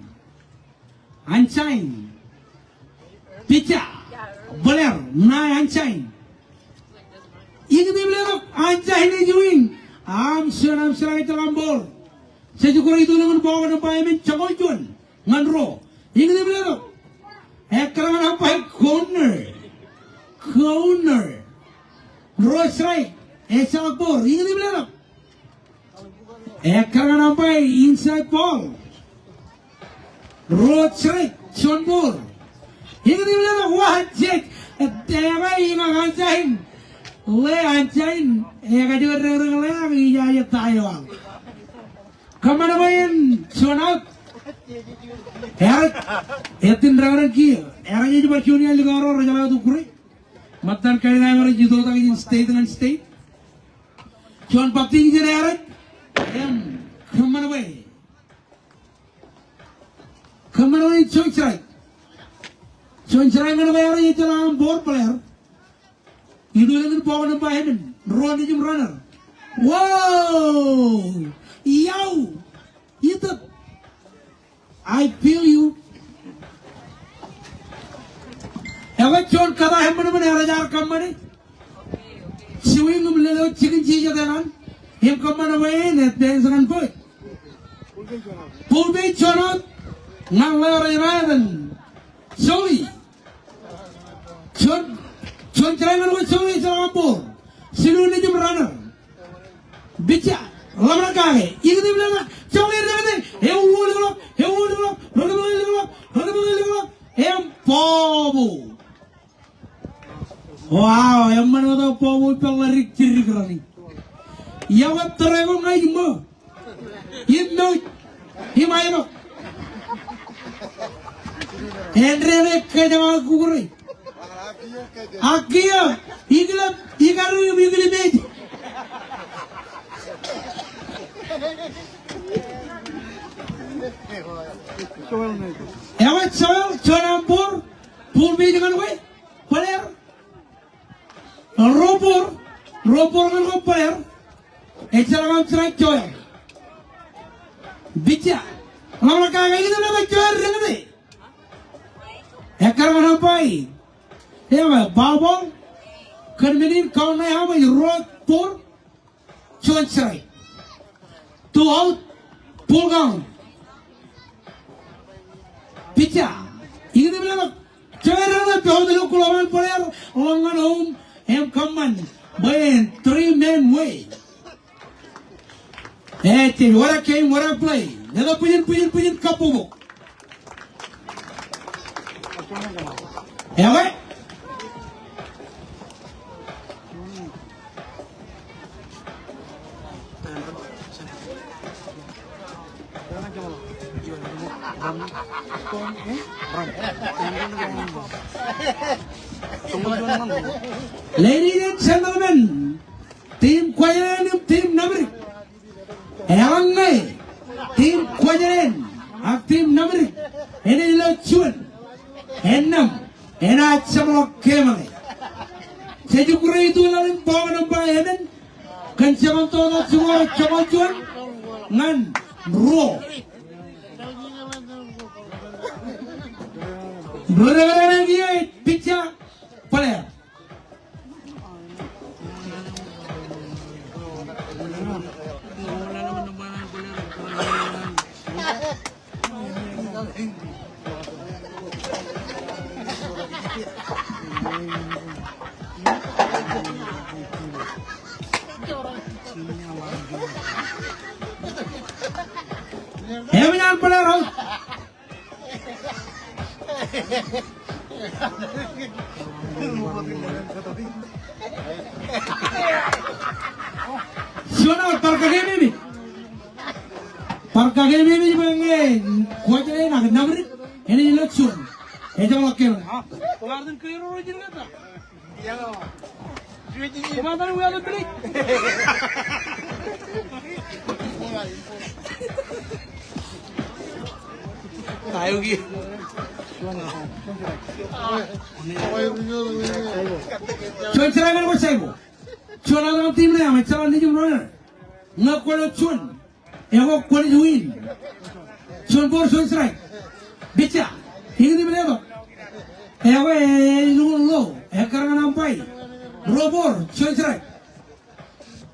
Picha. Baler. Nai unchain. Ini dia bilang unchain is doing. I'm sure itu lambor. Saya juga itu dengan bawa ke depan ini cakap jual. Nganro. Ini dia bilang. Ekran apa? Corner. Road strike. Selampur. Ini dia bilang. Karena nampai inside ball. Road straight, Chonbur. Ini bilang wajib. Tema ini ngajain. Le anjain. Kadi orang le iya Taiwan. Kemana main? Chonat. Etin orang kia. Eranya juga kiunya juga orang jalan tu kure. Matan kaya orang jitu tak ingin stay dengan stay. Chon pating je orang. Kemana main? Kemana main? Choncerai. Choncerai mana bayar ini jalan bor player. Itu lagi bawa nampak heaven. Run ini runner. Wow. Yau. Itu. I feel you. Ewa chon kada hai mana mana rajar kamane. Siwing melelo chicken cheese jalan. Him kamane way net dengan boy. Pulbe chonot nang lerajan. Sorry. Chon cerai mana way sorry jalan bor. Silu ni jum runner. Bica. Lamar kage. Ini dia bilang choli dia. Povo. Wow, yang mana tu povo pelarik ciri kerani. Yang apa terego ngai mo? Ini, ini mana? Henry ni kerja aku kuri. Akia, igaru bej. Ewa soal Jonampur Pulbi dengan gue player Robor dengan gue player Ejalan cerai coy Bica Lama kagak gitu nama coy dengan deh Ekar mana pai Ewa babol Kermenin kau naik apa Robor Coy cerai 2 out pull down Picha, ini dia bilang, cara nak tahu dulu kulawan player, longan home, command, by 3-man way. Team, what a game, what a play. Never pin kapu. Ewe? Ladies and gentlemen, Team Kwajlein, Team namdrik. Ewangai, Team Kwajlein, Team namdrik. Ini lucuan. Enam, enak semua kemana. Sejukure itu lalu bawa nampak heaven. Kencang tu nak semua kemajuan. Ngan bro. Berapa dia pizza player. Yang player out. Suara parkage ini mengenai Kwajlein nak namdrik ini lucuan. Itu makan. Kemarin clear origin kata. Kemarin we ada beli. Tahu gitu. Cuan cerai mana saya bu? Cuan orang tim ni, amai cerai ni cuma runner. Nak kuala cuan, aku kuala win. Cuan bor cuan cerai. Bica, ini dia berapa? Aku lo, karena nampai. Robor cuan cerai.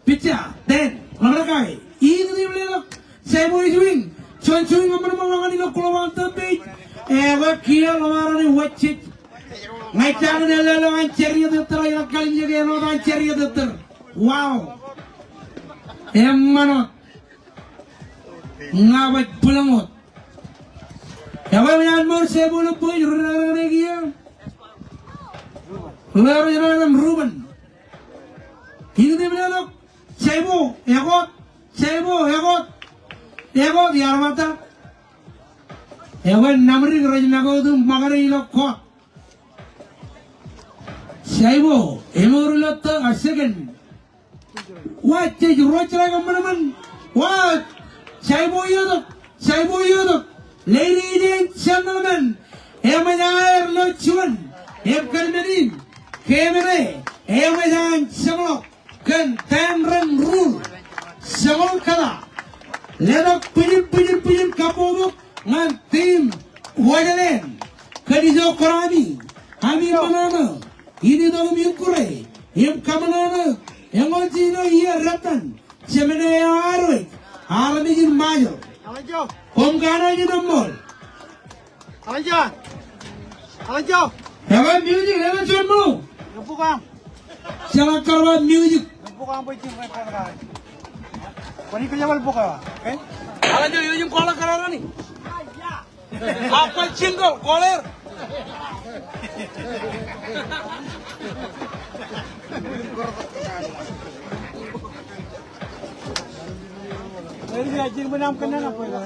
Bica, then, mana kaya? Ini dia berapa? Saya mau win. Cuan mana mana ni lo keluar tapi. Ewa kia lamara ni wajib. Ngaitang ni lelo anceria dokter yang kali jaga lo anceria dokter. Wow. Emano. ngawat pulangot. Yawa minat mor sebo no boy rana gia. Lalu jalan Ruben. Ini dia bilang sebo, yagot, yagot di armata. Yawa namri kerja nago tu magari ilok kok. Sebo, emor ilok tu a second. What did you watch like a man? What? Sebo yuduk. Ladies and gentlemen, Emanair Lochuan, Emkalmanin, Kemere, Emadan Samok, Kan Tamran Rule, Samol Kala, let up Pidin Kapobo, Man Team, Kwajlein, Kadizo Korani, Ami Banana, Ididom Yukure, Em Kamanana, Emojino here Ratan, Semene Arwik, Alamijin Mayo. Homgana di nomor. Alanjo. Have music, have a channel. Nagpukam. Shall I music? Nagpukam po yung record. Wani ko jawal po ka. Okay? Alanjo yung kola karana ni. Apa cinggo koler? Jadi ajing benam kena apa ya?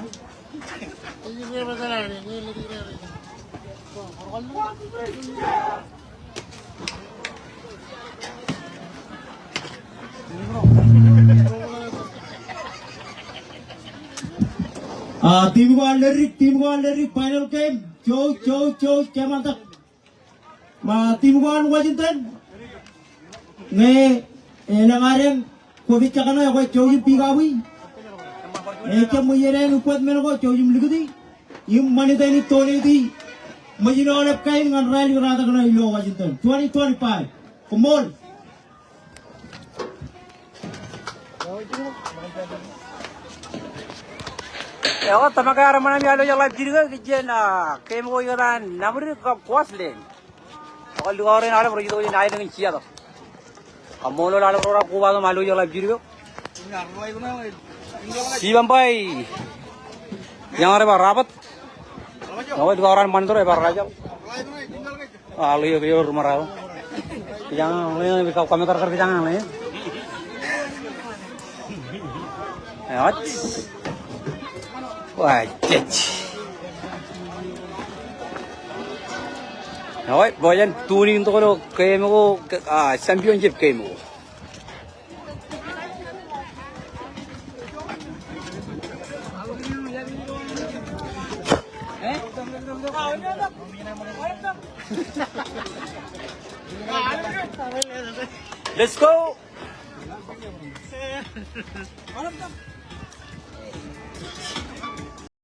Tim Kwajlein final game. Chow kemantak. Tim Kwajlein Washington. Nangareng COVID kakana ako chow yung pigawi. Muyere upad menago chow yung ligudi. Yung manita ni Tony di. Majino olap kain ngan rally rata kana ilo Washington 2025. Come on. Yawa tamakara mana mi alo jala jirga kijena kemo yara namdrik Kwajlein. Kalau orang ada pergi tu naik dengan cia tu. Kamu ada orang kuat tu malu jala jirga. Si bampai yang ada barabat. Yawa dua orang mandor ya baraja. Alu ya rumah rawa. Jangan kau kami kerja jangan le. Yawa. Wah, cek. Rồi, bây giờ touring tôi có cái một championship cái một. Let's go.